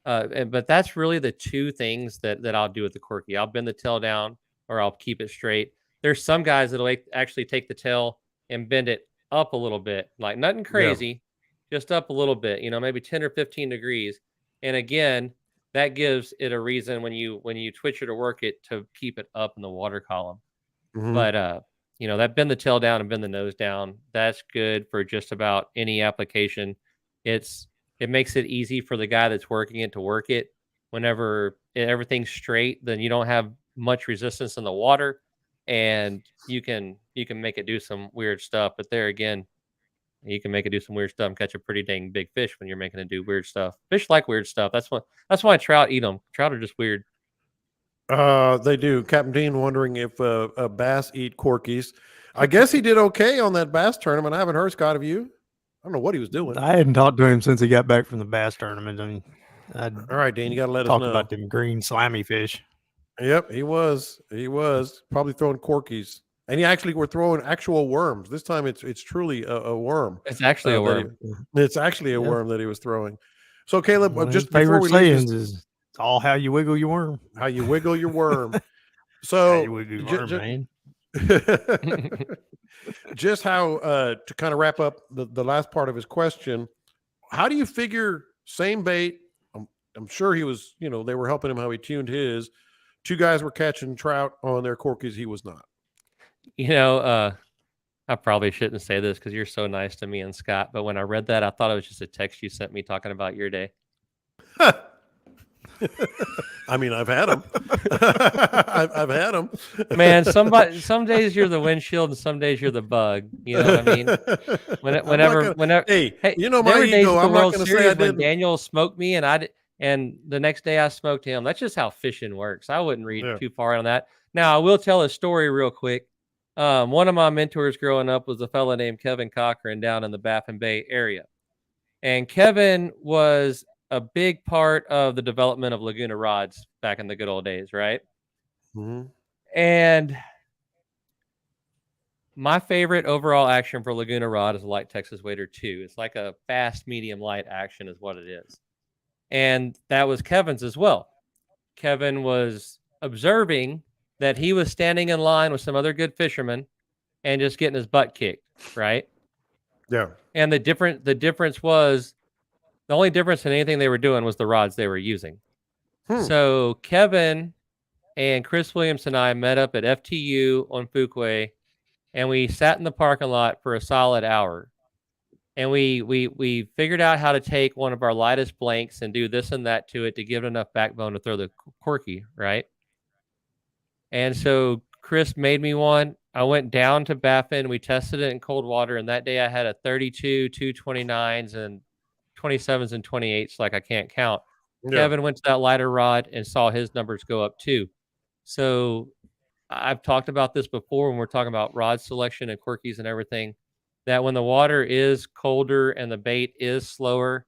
C: But that's really the two things that I'll do with the Corky. I'll bend the tail down or I'll keep it straight. There's some guys that'll actually take the tail and bend it up a little bit, like nothing crazy, just up a little bit, maybe 10 or 15 degrees. And again, that gives it a reason when you twitch it or work it to keep it up in the water column. But that bend the tail down and bend the nose down, that's good for just about any application. It makes it easy for the guy that's working it to work it. Whenever everything's straight, then you don't have much resistance in the water, and you can make it do some weird stuff. But there again, you can make it do some weird stuff and catch a pretty dang big fish when you're making it do weird stuff. Fish like weird stuff. That's why trout eat them. Trout are just weird.
A: They do. Captain Dean wondering if a bass eat Corkies. I guess he did okay on that bass tournament. I haven't heard, Scott, of you. I don't know what he was doing.
B: I hadn't talked to him since he got back from the bass tournament. I mean,
A: all right, Dean, you got to let us know.
B: Talk about them green slimy fish.
A: Yep, he was probably throwing Corkies, and he actually were throwing actual worms. This time, it's truly a worm.
C: It's actually a worm.
A: It's actually a worm that he was throwing. So, Caleb,
B: One of
A: just
B: his favorite
A: before we leave,
B: sayings is it's all how you wiggle your worm.
A: how you wiggle your worm. So,
B: How you wiggle your worm, man.
A: just how to kind of wrap up the last part of his question, how do you figure same bait? I'm sure he was, they were helping him how he tuned his. 2 guys were catching trout on their Corkies. He was not.
C: I probably shouldn't say this because you're so nice to me and Scott, but when I read that, I thought it was just a text you sent me talking about your day.
A: I mean, I've had them. I've had them.
C: Man, some days you're the windshield and some days you're the bug. You know what I mean? Whenever.
A: Hey, you know
C: there
A: my
C: were days
A: ego.
C: at the
A: I'm not
C: World
A: going to say I
C: Series when
A: didn't.
C: Daniel smoked me, and the next day I smoked him. That's just how fishing works. I wouldn't read too far on that. Now I will tell a story real quick. One of my mentors growing up was a fellow named Kevin Cochran down in the Baffin Bay area, and Kevin was a big part of the development of Laguna rods back in the good old days, right?
A: Mm-hmm.
C: And my favorite overall action for Laguna rod is a light Texas Wader 2. It's like a fast, medium, light action is what it is. And that was Kevin's as well. Kevin was observing that he was standing in line with some other good fishermen and just getting his butt kicked, right?
A: Yeah.
C: And the difference was, the only difference in anything they were doing was the rods they were using. So Kevin and Chris Williams and I met up at FTU on Fuquay, and we sat in the parking lot for a solid hour. And we figured out how to take one of our lightest blanks and do this and that to it to give it enough backbone to throw the Corky, right? And so Chris made me one. I went down to Baffin. We tested it in cold water, and that day I had a 32, 229s, and 27s and 28s, like I can't count. Yeah. Kevin went to that lighter rod and saw his numbers go up too. So I've talked about this before when we're talking about rod selection and Corkys and everything, that when the water is colder and the bait is slower,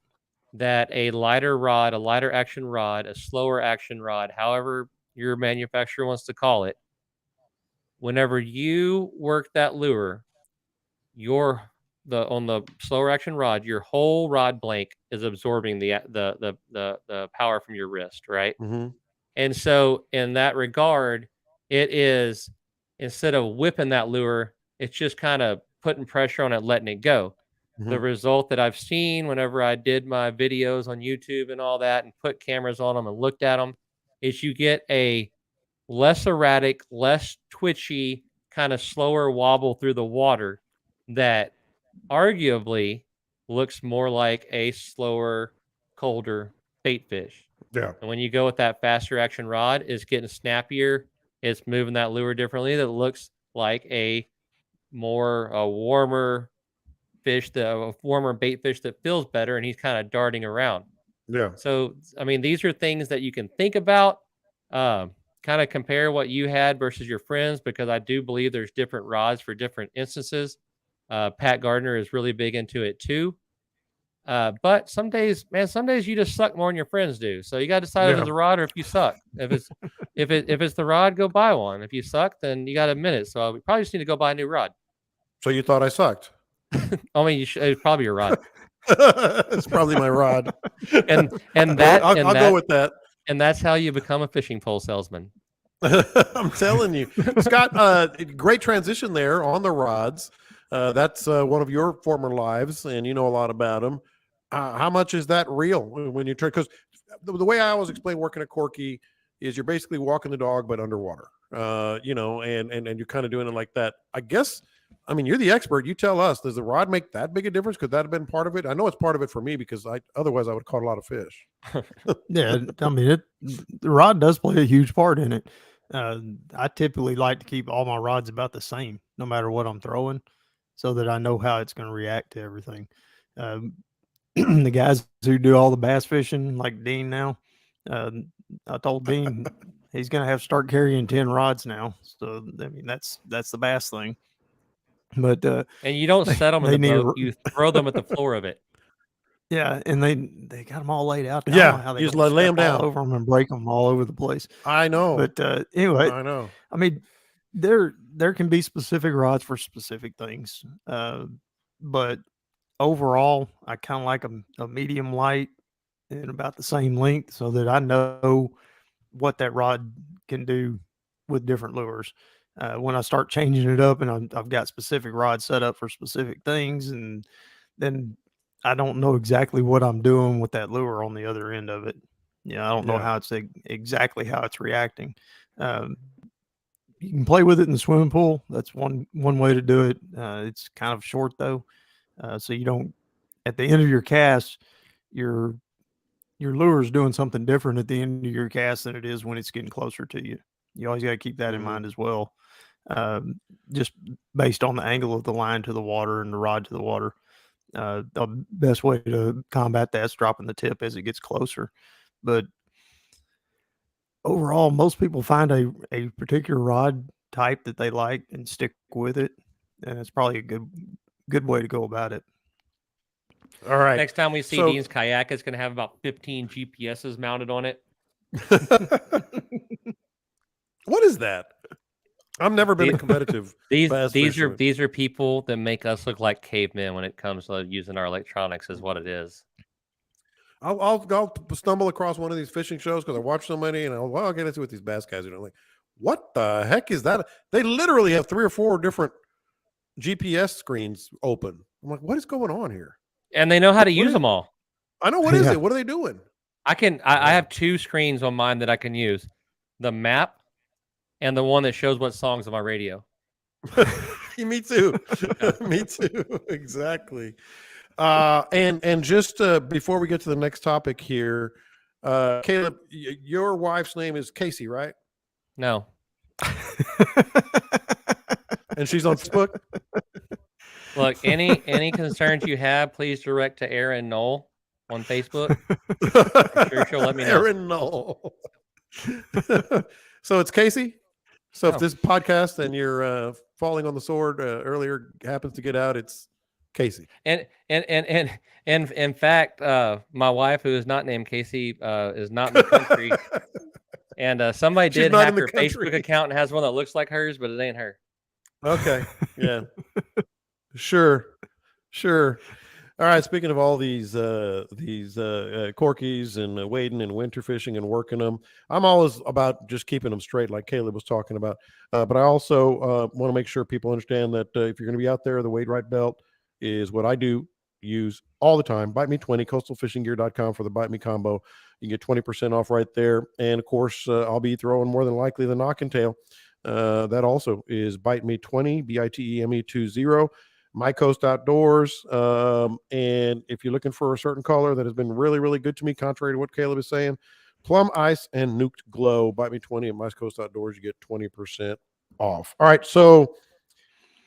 C: that a lighter rod, a lighter action rod, a slower action rod, however your manufacturer wants to call it, whenever you work that lure, on the slower action rod, your whole rod blank is absorbing the power from your wrist, right?
A: Mm-hmm.
C: And so in that regard, it is, instead of whipping that lure, it's just kind of putting pressure on it, letting it go. Mm-hmm. The result that I've seen whenever I did my videos on YouTube and all that and put cameras on them and looked at them is you get a less erratic, less twitchy, kind of slower wobble through the water that arguably looks more like a slower, colder bait fish.
A: Yeah.
C: And when you go with that faster action rod, it's getting snappier. It's moving that lure differently. That looks like a warmer fish, a warmer bait fish that feels better, and he's kind of darting around.
A: Yeah.
C: So, I mean, these are things that you can think about, kind of compare what you had versus your friends, because I do believe there's different rods for different instances. Pat Gardner is really big into it too. But some days you just suck more than your friends do. So you got to decide if it's a rod or if you suck. If it's the rod, go buy one. If you suck, then you got to admit it. So we probably just need to go buy a new rod.
A: So you thought I sucked?
C: I mean, it's probably your rod.
A: It's probably my rod.
C: and that
A: I'll go with that.
C: And that's how you become a fishing pole salesman.
A: I'm telling you, Scott. Great transition there on the rods. That's one of your former lives, and you know a lot about them. How much is that real when you try? Because the way I always explain working at Corky is you're basically walking the dog but underwater. And you're kind of doing it like that. I guess. I mean, you're the expert. You tell us. Does the rod make that big a difference? Could that have been part of it? I know it's part of it for me because otherwise I would have caught a lot of fish.
B: Yeah, I mean, the rod does play a huge part in it. I typically like to keep all my rods about the same, no matter what I'm throwing, so that I know how it's going to react to everything. The guys who do all the bass fishing, like Dean now, I told Dean he's going to have to start carrying 10 rods now. So, I mean, that's the bass thing. But
C: and you don't set them in the boat, you throw them at the floor of it.
B: Yeah, and they got them all laid out.
A: Yeah,
B: how they
A: just lay them down
B: over them and break them all over the place.
A: I know.
B: But anyway,
A: I know.
B: I mean, there can be specific rods for specific things. But overall, I kind of like a medium light and about the same length, so that I know what that rod can do with different lures. When I start changing it up and I've got specific rods set up for specific things, and then I don't know exactly what I'm doing with that lure on the other end of it. Yeah, I don't know how it's exactly how it's reacting. You can play with it in the swimming pool. That's one way to do it. It's kind of short though, so you don't. At the end of your cast, you're your lure is doing something different at the end of your cast than it is when it's getting closer to you. You always got to keep that in mind as well. Just based on the angle of the line to the water and the rod to the water. The best way to combat that is dropping the tip as it gets closer. But overall, most people find a particular rod type that they like and stick with it. And it's probably a good way to go about it.
A: All right.
C: Next time we see Dean's kayak, it's going to have about 15 GPSs mounted on it.
A: What is that? I've never been a competitive.
C: These are people that make us look like cavemen when it comes to using our electronics. Is what it is.
A: I'll stumble across one of these fishing shows because I watch so many, and I'll get into what these bass guys are doing. Like, what the heck is that? They literally have 3 or 4 different GPS screens open. I'm like, what is going on here?
C: And they know how to use them all.
A: I know. What is it? What are they doing?
C: I have 2 screens on mine that I can use: the map and the one that shows what songs on my radio.
A: Me too. Me too. Exactly. And just before we get to the next topic here, Caleb, your wife's name is Casey, right?
C: No.
A: And she's on Facebook.
C: Look, any concerns you have, please direct to Erin Knoll on Facebook. I'm sure she'll let me know.
A: Erin Knoll. So it's Casey. So if this podcast and you're falling on the sword earlier happens to get out, it's Casey.
C: And in fact, my wife, who is not named Casey, is not in the country. And somebody did hack her Facebook account and has one that looks like hers, but it ain't her.
A: Okay. Yeah. Sure. All right. Speaking of all these Corkys and wading and winter fishing and working them, I'm always about just keeping them straight, like Caleb was talking about. But I also want to make sure people understand that if you're going to be out there, the Wade Right belt is what I do use all the time. Bite Me 20, coastalfishinggear.com for the Bite Me combo. You can get 20% off right there. And of course, I'll be throwing more than likely the Knock and Tail. That also is Bite Me 20, BITEME20. My Coast Outdoors. And if you're looking for a certain color that has been really, really good to me, contrary to what Caleb is saying, Plum Ice and Nuked Glow. Bite Me 20 at My Coast Outdoors. You get 20% off. All right. So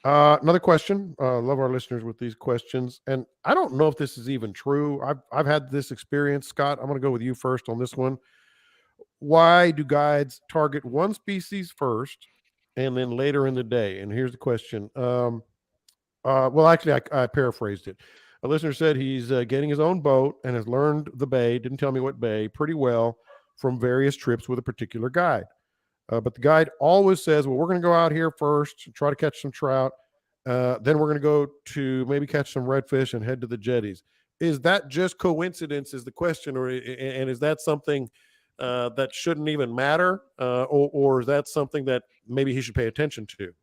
A: another question. Love our listeners with these questions. And I don't know if this is even true. I've had this experience. Scott, I'm going to go with you first on this one. Why do guides target one species first and then later in the day? And here's the question. Well, actually, I paraphrased it. A listener said he's getting his own boat and has learned the bay, didn't tell me what bay, pretty well from various trips with a particular guide. But the guide always says, well, we're going to go out here first, try to catch some trout. Then we're going to go to maybe catch some redfish and head to the jetties. Is that just coincidence is the question, and is that something that shouldn't even matter? Or is that something that maybe he should pay attention to?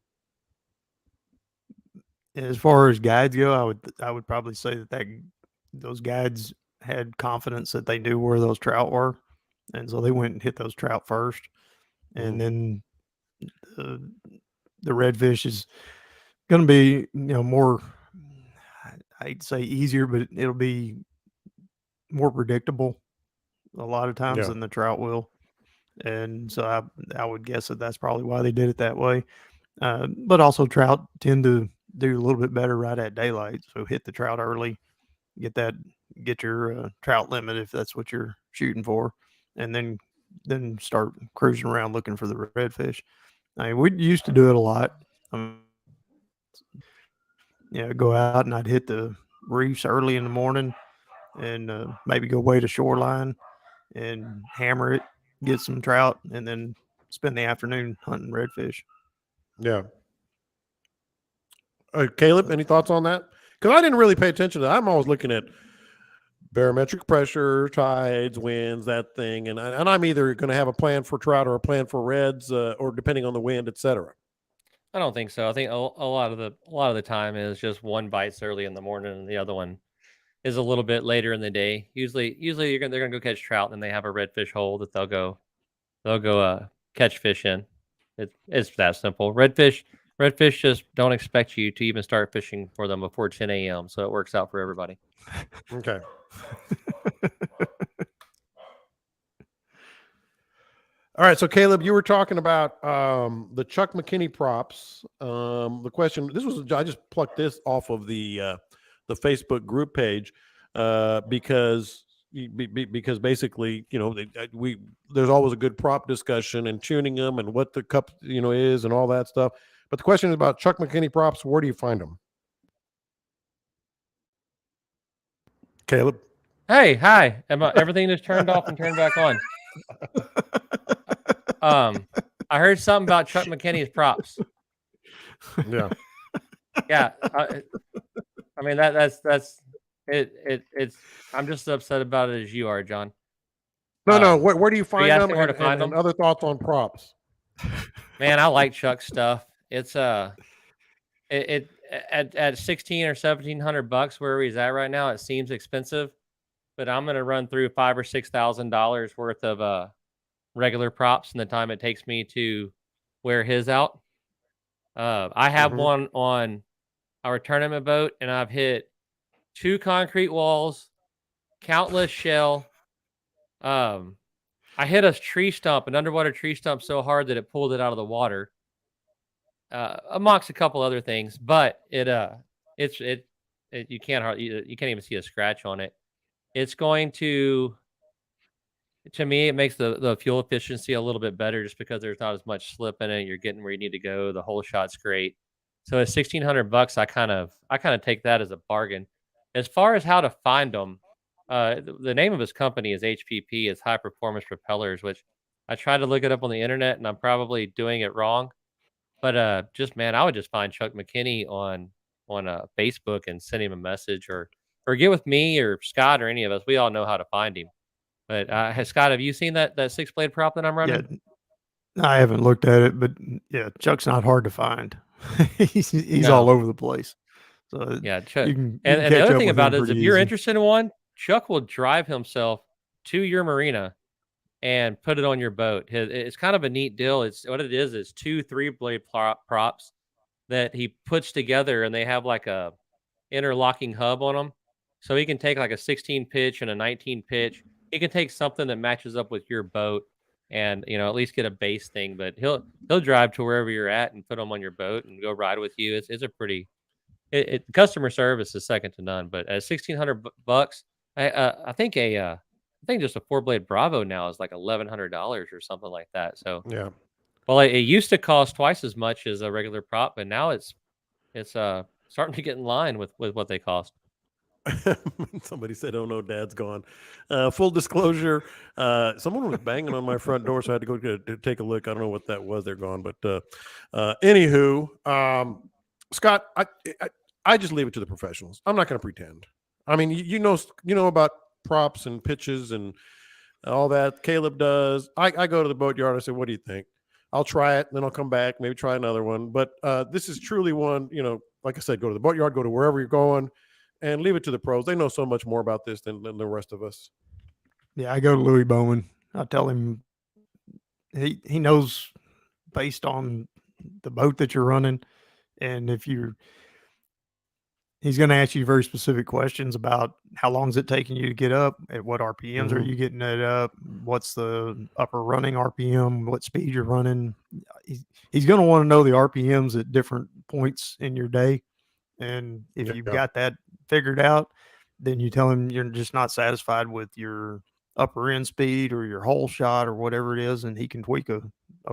B: As far as guides go, I would probably say that those guides had confidence that they knew where those trout were, and so they went and hit those trout first, and then the redfish is going to be more, I'd say easier, but it'll be more predictable a lot of times than the trout will, and so I would guess that that's probably why they did it that way. But also trout tend to do a little bit better right at daylight. So hit the trout early, get your trout limit if that's what you're shooting for, and then start cruising around looking for the redfish. I mean, we used to do it a lot. Go out and I'd hit the reefs early in the morning and maybe go way to shoreline and hammer it, get some trout, and then spend the afternoon hunting redfish.
A: Yeah. Caleb, any thoughts on that? Because I didn't really pay attention to that. I'm always looking at barometric pressure, tides, winds, that thing, and I'm either going to have a plan for trout or a plan for reds, or depending on the wind, etc.
C: I don't think so. I think a lot of the time is just one bites early in the morning and the other one is a little bit later in the day. Usually they're gonna go catch trout and they have a redfish hole that they'll go catch fish in. It's that simple. Redfish just don't expect you to even start fishing for them before 10 a.m. So it works out for everybody.
A: Okay. All right, so Caleb, you were talking about the Chuck McKinney props. The question, I just plucked this off of the Facebook group page because basically, there's always a good prop discussion and tuning them and what the cup is and all that stuff. But the question is about Chuck McKinney props. Where do you find them, Caleb?
C: Hey, hi. Everything is turned off and turned back on. I heard something about Chuck McKinney's props.
A: Yeah.
C: Yeah. I mean that's it. It's I'm just as upset about it as you are, John.
A: No. Where do you find them?
C: where to find them?
A: And other thoughts on props?
C: Man, I like Chuck's stuff. It's at 16 or $1,700 where he's at right now. It seems expensive, but I'm gonna run through $5,000 or $6,000 worth of regular props in the time it takes me to wear his out. I have one on our tournament boat, and I've hit 2 concrete walls, countless shell. I hit a tree stump, an underwater tree stump, so hard that it pulled it out of the water. Amongst a couple other things, but you can't even see a scratch on it. It's going to me, it makes the fuel efficiency a little bit better just because there's not as much slip in it. You're getting where you need to go. The whole shot's great. So at $1,600, I kind of take that as a bargain. As far as how to find them, the name of his company is HPP. It's High Performance Propellers, which I tried to look it up on the internet, and I'm probably doing it wrong. But I would just find Chuck McKinney on Facebook and send him a message, or get with me or Scott or any of us. We all know how to find him. But Scott, have you seen that 6-blade prop that I'm running?
B: Yeah, I haven't looked at it, but yeah, Chuck's not hard to find. he's all over the place. So
C: yeah, Chuck.
B: And
C: the other thing about it is, if you're interested in one, Chuck will drive himself to your marina and put it on your boat. It's kind of a neat deal. It's 2 3-blade props that he puts together, and they have like a interlocking hub on them. So he can take like a 16 pitch and a 19 pitch. He can take something that matches up with your boat and, at least get a base thing, but he'll drive to wherever you're at and put them on your boat and go ride with you. It's a pretty, customer service is second to none, but at $1,600, I think just a 4-blade Bravo now is like $1,100 or something like that. So
A: yeah.
C: Well, it used to cost twice as much as a regular prop, but now it's starting to get in line with what they cost.
A: Somebody said, "Oh no, Dad's gone." Full disclosure: someone was banging on my front door, so I had to go to take a look. I don't know what that was. They're gone, but anywho, Scott, I just leave it to the professionals. I'm not going to pretend. I mean, you know about props and pitches and all that. Caleb does. I go to the boatyard. I say, "What do you think?" I'll try it, then I'll come back, maybe try another one. But this is truly one. Like I said, go to the boatyard, go to wherever you're going. And leave it to the pros. They know so much more about this than the rest of us.
B: Yeah, I go to Louis Bowman. I tell him he knows based on the boat that you're running, and he's going to ask you very specific questions about how long is it taking you to get up, at what RPMs are you getting it up, what's the upper running RPM, what speed you're running. He's going to want to know the RPMs at different points in your day. And if you've got that figured out, then you tell him you're just not satisfied with your upper end speed or your hole shot or whatever it is, and he can tweak a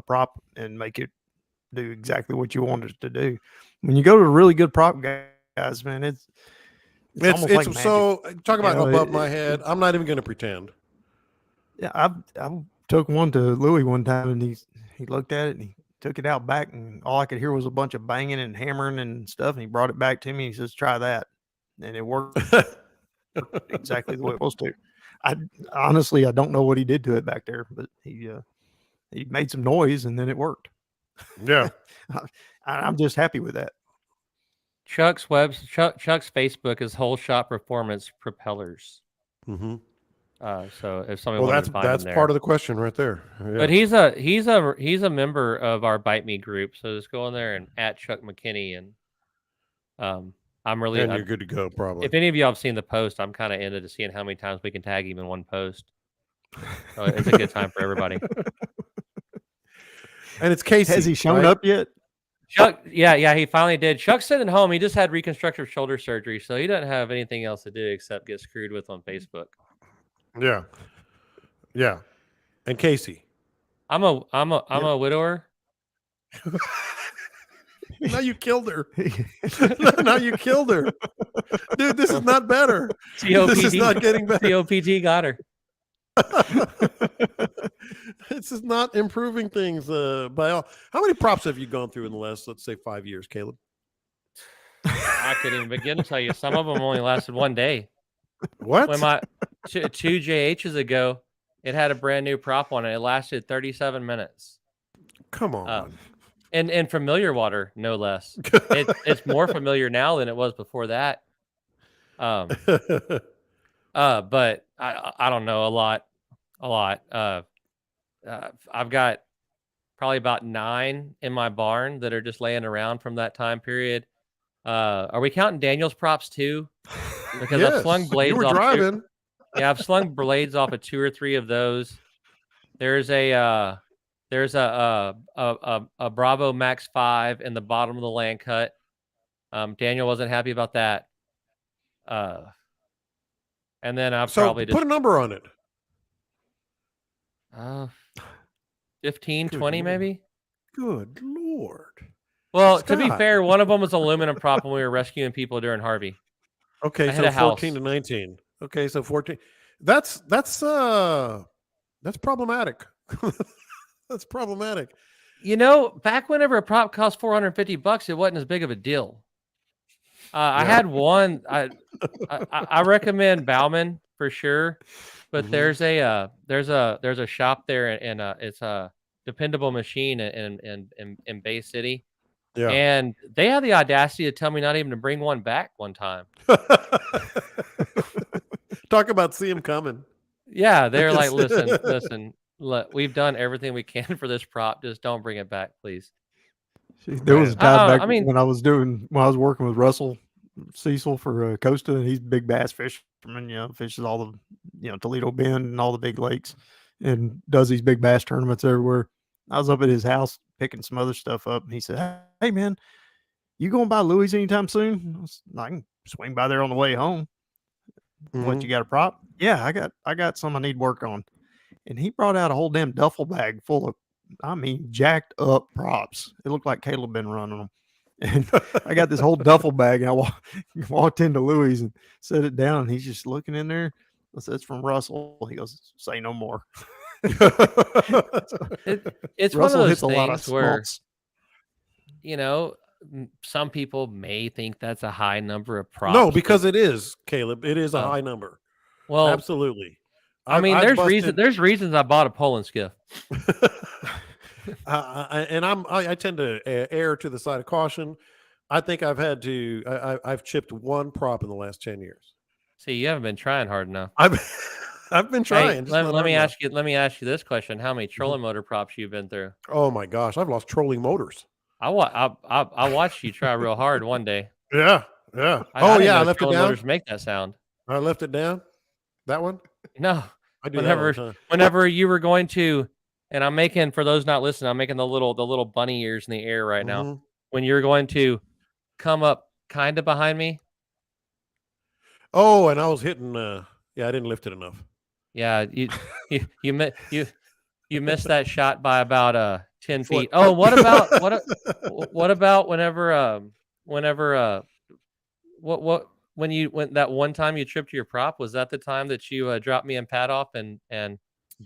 B: prop and make it do exactly what you want it to do. When you go to a really good prop guys, man, it's almost like magic.
A: So talk about above my head. I'm not even going to pretend.
B: Yeah, I took one to Louis one time, and he looked at it and he took it out back, and all I could hear was a bunch of banging and hammering and stuff. And he brought it back to me. He says, "Try that," and it worked exactly the way it was supposed to. I honestly don't know what he did to it back there, but he made some noise and then it worked.
A: Yeah,
B: I'm just happy with that.
C: Chuck's Facebook is Whole Shot Performance Propellers.
A: Mm-hmm.
C: So if somebody wants to find
A: that's
C: him there.
A: part of the question right there. Yeah.
C: But he's a member of our Bite Me group, so just go in there and at Chuck McKinney, and you're
A: good to go. Probably.
C: If any of y'all have seen the post, I'm kind of into seeing how many times we can tag him in one post. So it's a good time for everybody.
A: And it's Casey.
B: Has he shown
A: right?
B: up yet?
C: Chuck, yeah, he finally did. Chuck's sitting home. He just had reconstructive shoulder surgery, so he doesn't have anything else to do except get screwed with on Facebook.
A: Yeah. Yeah. And Casey.
C: I'm a widower.
A: Now you killed her. Now you killed her. Dude, this is not better. This is not getting better.
C: COPD got her.
A: This is not improving things by all. How many props have you gone through in the last, let's say, 5 years, Caleb?
C: I couldn't even begin to tell you. Some of them only lasted one day.
A: What?
C: When my two JHs ago, it had a brand new prop on it. It lasted 37 minutes.
A: Come on.
C: And familiar water, no less. It's more familiar now than it was before that. But I don't know, a lot. I've got probably about 9 in my barn that are just laying around from that time period. Are we counting Daniel's props too? Because I've slung blades.
A: You were driving.
C: I've slung blades off of 2 or 3 of those. There's a Bravo Max 5 in the bottom of the land cut. Daniel wasn't happy about that. And then I've probably
A: put a number on it.
C: 15,
A: Good
C: 20
A: Lord.
C: maybe.
A: Good Lord.
C: Well,
A: Scott.
C: to be fair, one of them was aluminum prop when we were rescuing people during Harvey.
A: Okay,
C: I hit
A: so
C: a house.
A: 14 to 19. Okay, so 14. That's problematic. That's problematic.
C: You know, back whenever a prop cost $450, it wasn't as big of a deal. I had one. I recommend Bauman for sure, but there's a shop there, and it's a dependable machine in Bay City.
A: Yeah.
C: And they had the audacity to tell me not even to bring one back one time.
A: Talk about see him coming.
C: Yeah, they're like, listen, look, we've done everything we can for this prop. Just don't bring it back, please.
B: There was a time back when I was working with Russell Cecil for Costa, and he's a big bass fisherman, fishes all the, Toledo Bend and all the big lakes and does these big bass tournaments everywhere. I was up at his house picking some other stuff up, and he said, "Hey man, you going by Louis anytime soon?" I can swing by there on the way home. What, you got a prop? Yeah, I got some I need work on. And he brought out a whole damn duffel bag full of, jacked up props. It looked like Caleb been running them. And I got this whole duffel bag, and I walked into Louis and set it down, and he's just looking in there. I said, "It's from Russell." He goes, "Say no more."
C: It's
B: Russell
C: one of
B: hits
C: those
B: a lot
C: things
B: of
C: where,
B: smokes.
C: some people may think that's a high number of props.
A: No, because it is, Caleb. It is a high number.
C: Well,
A: absolutely.
C: There's reasons I bought a Poland skiff.
A: I tend to err to the side of caution. I think I've chipped one prop in the last 10 years.
C: See, you haven't been trying hard enough.
A: I've been trying.
C: Hey, let me ask you this question: how many trolling motor props you've been through?
A: Oh my gosh, I've lost trolling motors.
C: I watched you try real hard one day.
A: Yeah. I left it down.
C: Motors make that sound.
A: I left it down. That one?
C: No.
A: I do that all the time.
C: Whenever you were going to, and I'm making, for those not listening, I'm making the little bunny ears in the air right now. When you're going to come up kind of behind me.
A: Oh, and I was hitting. I didn't lift it enough.
C: Yeah, you missed that shot by about 10 feet. Oh, what about whenever when that one time you tripped your prop, was that the time that you dropped me and Pat off and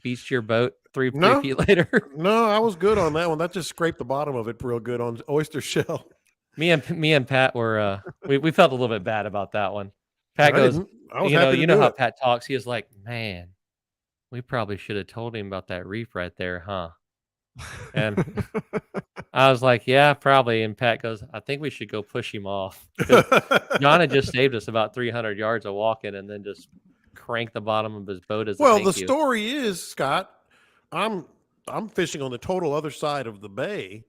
C: beached your boat three feet later?
A: No, I was good on that one. That just scraped the bottom of it real good on oyster shell.
C: Me and Pat were we felt a little bit bad about that one. Pat goes, you know how Pat talks. He was like, "Man, we probably should have told him about that reef right there, huh?" And I was like, "Yeah, probably." And Pat goes, "I think we should go push him off." John had just saved us about 300 yards of walking, and then just cranked the bottom of his boat as a thank you.
A: Story is, Scott, I'm fishing on the total other side of the bay.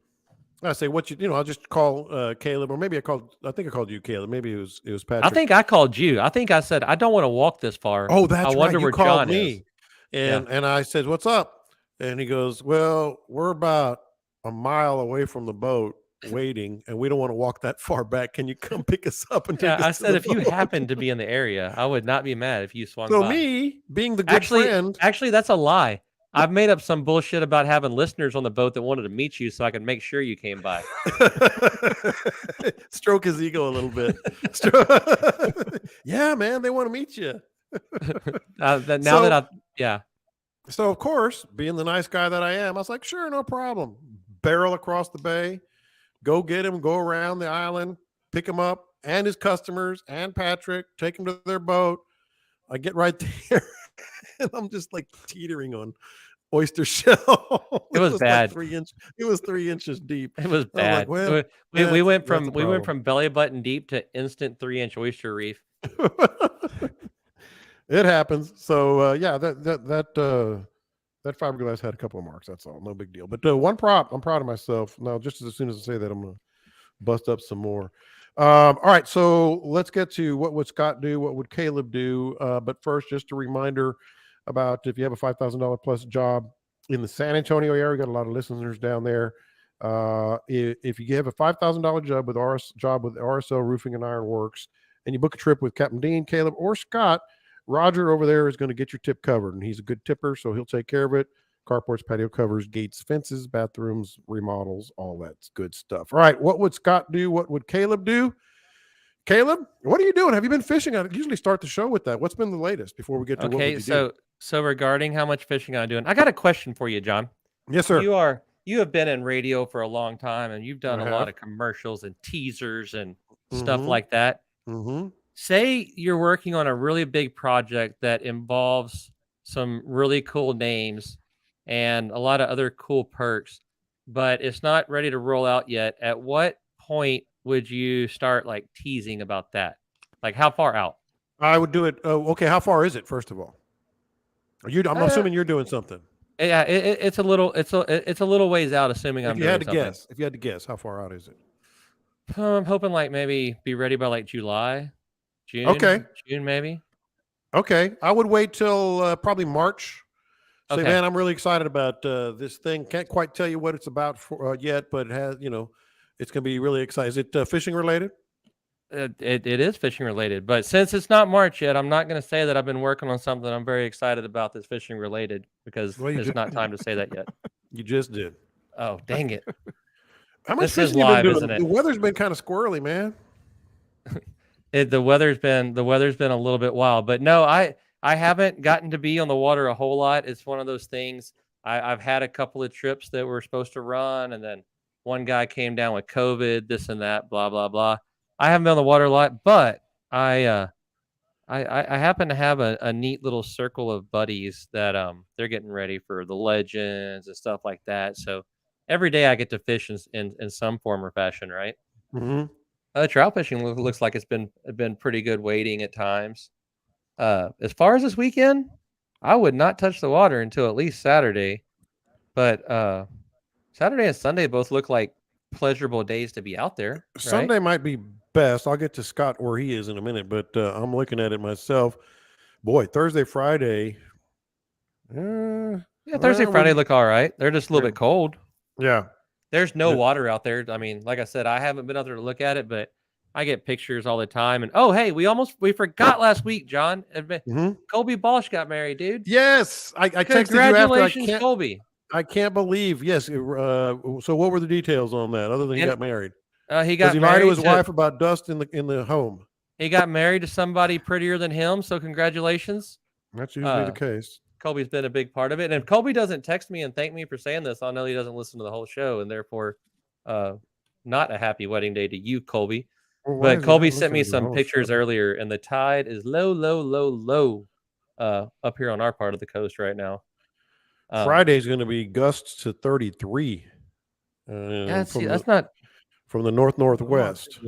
A: I say, I'll just call Caleb, or maybe I called you, Caleb. Maybe it was Patrick.
C: I think I called you. I think I said, "I don't want to walk this far."
A: Oh, that's right.
C: I wonder where John
A: me.
C: is.
A: And I said, "What's up?" And he goes, "Well, we're about a mile away from the boat waiting, and we don't want to walk that far back. Can you come pick us up and take
C: Yeah,
A: us
C: I
A: to
C: said
A: the
C: if you
A: boat?"
C: happened to be in the area, I would not be mad if you swung
A: So
C: by.
A: me, being the good friend,
C: Actually, that's a lie. I've made up some bullshit about having listeners on the boat that wanted to meet you so I could make sure you came by.
A: stroke his ego a little bit. Yeah, man, they want to meet you.
C: Yeah.
A: So of course, being the nice guy that I am, I was like, sure, no problem. Barrel across the bay, go get him, go around the island, pick him up and his customers and Patrick, take him to their boat. I get right there and I'm just like teetering on oyster shell.
C: It was bad.
A: Like it was 3 inches deep.
C: It was
A: I'm
C: bad.
A: like, well,
C: we went
A: that's a
C: from
A: problem.
C: belly button deep to instant 3-inch oyster reef.
A: It happens. So yeah, that fiberglass had a couple of marks. That's all. No big deal. But one prop, I'm proud of myself. Now, just as soon as I say that, I'm gonna bust up some more. All right, so let's get to what would Scott do? What would Caleb do? But first, just a reminder about if you have a $5,000 plus job in the San Antonio area, we got a lot of listeners down there. If you have a $5,000 job with RSL Roofing and Iron Works, and you book a trip with Captain Dean, Caleb, or Scott, Roger over there is going to get your tip covered, and he's a good tipper, so he'll take care of it. Carports, patio covers, gates, fences, bathrooms, remodels, all that's good stuff. All right, what would Scott do? What would Caleb do? Caleb, what are you doing? Have you been fishing? I usually start the show with that. What's been the latest before we get to what would you do?
C: So regarding how much fishing I'm doing, I got a question for you, John.
A: Yes, sir.
C: You have been in radio for a long time, and you've done a lot of commercials and teasers and stuff like that.
A: Mm-hmm.
C: Say you're working on a really big project that involves some really cool names and a lot of other cool perks, but it's not ready to roll out yet. At what point would you start like teasing about that? Like how far out?
A: I would do it. Okay, how far is it? First of all, I'm assuming you're doing something.
C: Yeah, it's a little ways out. Assuming I'm doing something.
A: If you had to guess, how far out is it?
C: I'm hoping like maybe be ready by like July, June.
A: Okay,
C: June maybe.
A: Okay, I would wait till probably March. Say,
C: Okay.
A: man, I'm really excited about this thing. Can't quite tell you what it's about yet, but it has, it's going to be really exciting. Is it fishing related?
C: It is fishing related, but since it's not March yet, I'm not going to say that I've been working on something I'm very excited about that's fishing related because it's not time to say that yet.
A: You just did.
C: Oh, dang it.
A: How much
C: This is
A: fishing you been
C: live,
A: doing?
C: isn't it?
A: The weather's been kind of squirrely, man.
C: The weather's been a little bit wild, but no, I haven't gotten to be on the water a whole lot. It's one of those things. I've had a couple of trips that were supposed to run, and then one guy came down with COVID, this and that, blah blah blah. I haven't been on the water a lot, but I happen to have a neat little circle of buddies that they're getting ready for the Legends and stuff like that. So every day I get to fish in some form or fashion, right?
A: Mm-hmm.
C: Trout fishing looks like it's been pretty good waiting at times. As far as this weekend, I would not touch the water until at least Saturday. But Saturday and Sunday both look like pleasurable days to be out there. Right?
A: Sunday might be best. I'll get to Scott where he is in a minute, but I'm looking at it myself. Boy, Thursday, Friday.
C: Thursday, Friday look all right. They're just a little bit cold.
A: Yeah.
C: There's no water out there. I mean, like I said, I haven't been out there to look at it, but I get pictures all the time. And oh, hey, we forgot last week, John. Colby Balsh got married, dude.
A: Yes, I texted you after.
C: Congratulations, Colby.
A: I can't believe. Yes. So what were the details on that? Other than he got married,
C: he got
A: he
C: married
A: lied to his wife about dust in the home.
C: He got married to somebody prettier than him. So congratulations.
A: That's usually the case.
C: Colby's been a big part of it. And if Colby doesn't text me and thank me for saying this, I'll know he doesn't listen to the whole show, and therefore not a happy wedding day to you, Colby.
A: Well,
C: but Colby sent me some pictures earlier, and the tide is low up here on our part of the coast right now.
A: Friday's going to be gusts to 33.
C: That's not
A: from the northwest.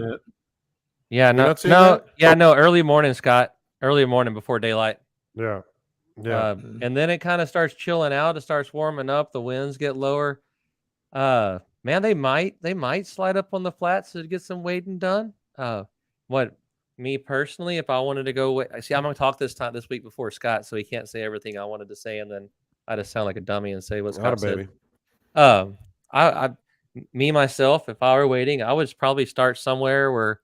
C: Early morning, Scott. Early morning before daylight.
A: Yeah.
C: And then it kind of starts chilling out. It starts warming up. The winds get lower. Man, they might slide up on the flats to get some wading done. Me personally, if I wanted to go, see, I'm going to talk this week before Scott, so he can't say everything I wanted to say, and then I just sound like a dummy and say what Scott said. myself, if I were waiting, I would probably start somewhere where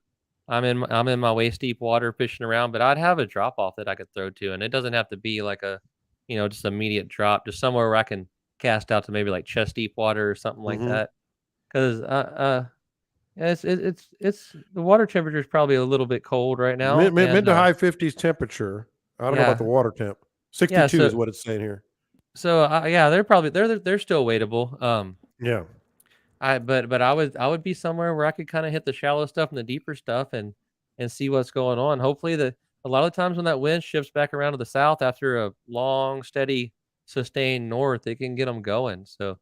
C: I'm in my waist deep water fishing around, but I'd have a drop off that I could throw to, and it doesn't have to be like a, just immediate drop, just somewhere where I can cast out to maybe like chest deep water or something like that. Because it's the water temperature is probably a little bit cold right now.
A: Mid to high 50s temperature. I don't know about the water temp. 62 is what it's saying here.
C: So they're probably they're still waitable.
A: Yeah.
C: But I would be somewhere where I could kind of hit the shallow stuff and the deeper stuff and see what's going on. Hopefully a lot of times when that wind shifts back around to the south after a long, steady, sustained north, it can get them going. So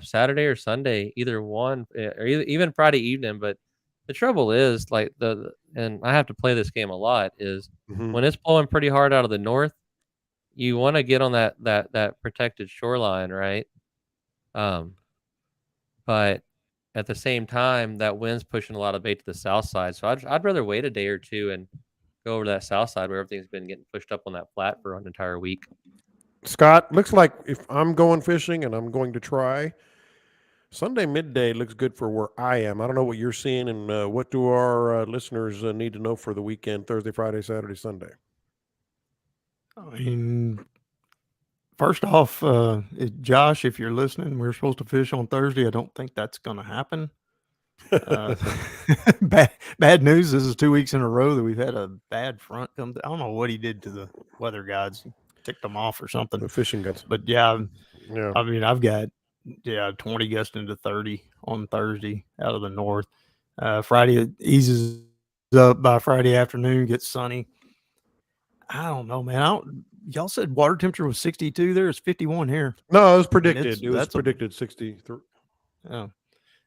C: Saturday or Sunday, either one, or even Friday evening. But the trouble is, like and I have to play this game a lot, is when it's blowing pretty hard out of the north, you want to get on that protected shoreline, right? But at the same time, that wind's pushing a lot of bait to the south side. So I'd rather wait a day or two and go over to that south side where everything's been getting pushed up on that flat for an entire week.
A: Scott, looks like if I'm going fishing and I'm going to try, Sunday midday looks good for where I am. I don't know what you're seeing, and what do our listeners need to know for the weekend, Thursday, Friday, Saturday, Sunday?
B: I mean, first off, Josh, if you're listening, we're supposed to fish on Thursday. I don't think that's going to happen. Bad news. This is 2 weeks in a row that we've had a bad front come. I don't know what he did to the weather gods. He ticked them off or something.
A: The fishing guts.
B: But yeah. I mean, I've got 20 gusting to 30 on Thursday out of the north. Friday it eases up by Friday afternoon, gets sunny. I don't know, man. Y'all said water temperature was 62 there. It's 51 here.
A: No, it was predicted. It was predicted 63.
B: Oh,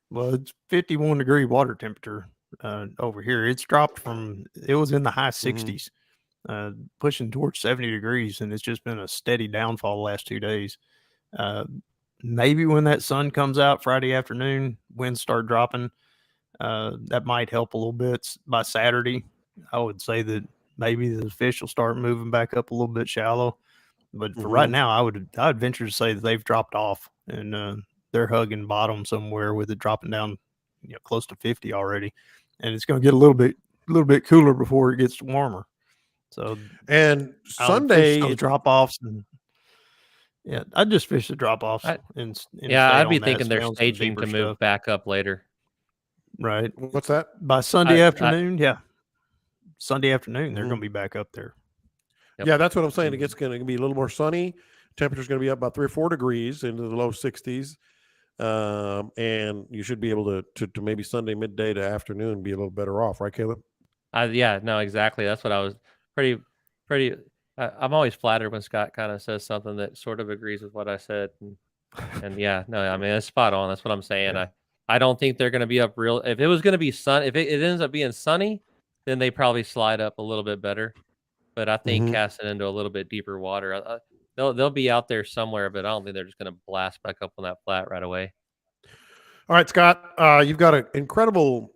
B: well, it's 51 degree water temperature over here. It's dropped it was in the high 60s, pushing towards 70 degrees, and it's just been a steady downfall the last 2 days. Maybe when that sun comes out Friday afternoon, winds start dropping. That might help a little bit. By Saturday, I would say that maybe the fish will start moving back up a little bit shallow. But for right now, I'd venture to say that they've dropped off, and they're hugging bottom somewhere with it dropping down close to 50 already. And it's going to get a little bit cooler before it gets warmer. So
A: and Sunday
B: drop offs and I'd just fish the drop offs.
C: I'd be thinking they're staging to move back up later.
B: Right.
A: What's that?
B: By Sunday afternoon, Sunday afternoon, they're going to be back up there.
A: Yep. Yeah, that's what I'm saying. It's going to be a little more sunny. Temperature's going to be up about 3 or 4 degrees into the low 60s. And you should be able to maybe Sunday midday to afternoon be a little better off, right, Caleb?
C: No, exactly. That's what I was pretty. I'm always flattered when Scott kind of says something that sort of agrees with what I said. And I mean, it's spot on. That's what I'm saying. Yeah. I don't think they're going to be up real. If it was going to be if it ends up being sunny, then they probably slide up a little bit better. But I think casting into a little bit deeper water, they'll be out there somewhere, but I don't think they're just going to blast back up on that flat right away.
A: All right, Scott, you've got an incredible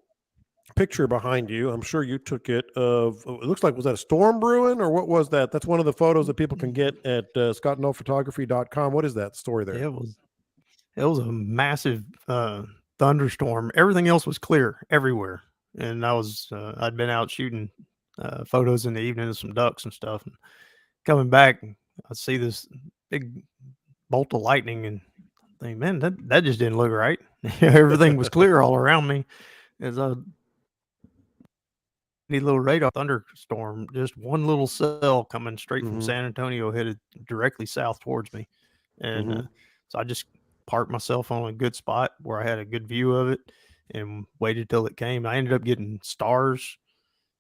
A: picture behind you. I'm sure you took it it looks like, was that a storm brewing or what was that? That's one of the photos that people can get at scottandnophotography.com. What is that story there?
B: It was a massive thunderstorm. Everything else was clear everywhere. And I'd been out shooting photos in the evening of some ducks and stuff. And coming back, I see this big bolt of lightning and think, man, that just didn't look right. Everything was clear all around me. As a little radar thunderstorm, just one little cell coming straight from San Antonio headed directly south towards me. And so I just parked myself on a good spot where I had a good view of it and waited till it came. I ended up getting stars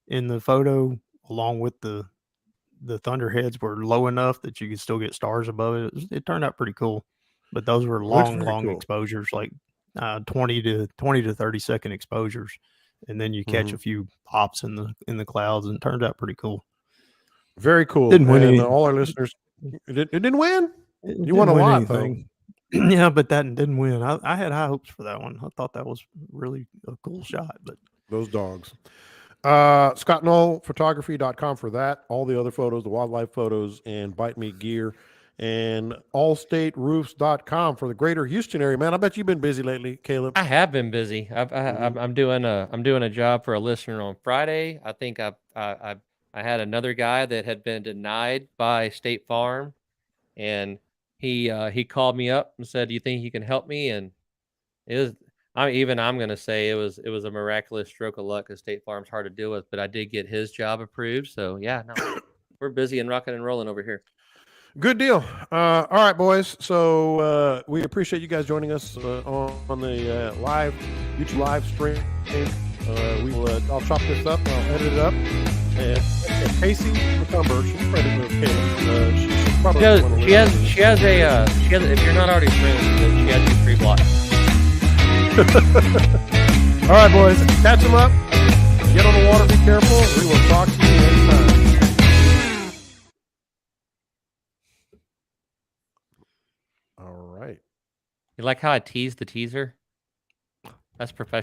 B: in the photo along with the thunderheads were low enough that you could still get stars above it. It turned out pretty cool, but those were long exposures, like 20 to 30-second exposures. And then you catch a few pops in the clouds, and it turned out pretty cool.
A: Very cool.
B: Didn't win anything.
A: All our listeners, it didn't win. You won a lot, though.
B: Yeah, but that didn't win. I had high hopes for that one. I thought that was really a cool shot. But
A: those dogs. scottandnophotography.com for that. All the other photos, the wildlife photos, and Bite Me gear. and allstateroofs.com for the greater Houston area. Man, I bet you've been busy lately, Caleb.
C: I have been busy. I'm doing a job for a listener on Friday. I think I had another guy that had been denied by State Farm, and he called me up and said, "Do you think you can help me?" And it was I'm gonna say it was a miraculous stroke of luck because State Farm's hard to deal with, but I did get his job approved. So yeah, no, we're busy and rocking and rolling over here.
A: Good deal. All right, boys. So we appreciate you guys joining us on the live YouTube live stream. I'll chop this up. I'll edit it up. And Casey McCumber, she's friendly with Caleb. She's probably
C: She has if you're not already friends, she has you free block.
A: All right, boys. Catch them up. Get on the water. Be careful. We will talk to you next time. All right.
C: You like how I teased the teaser? That's professional.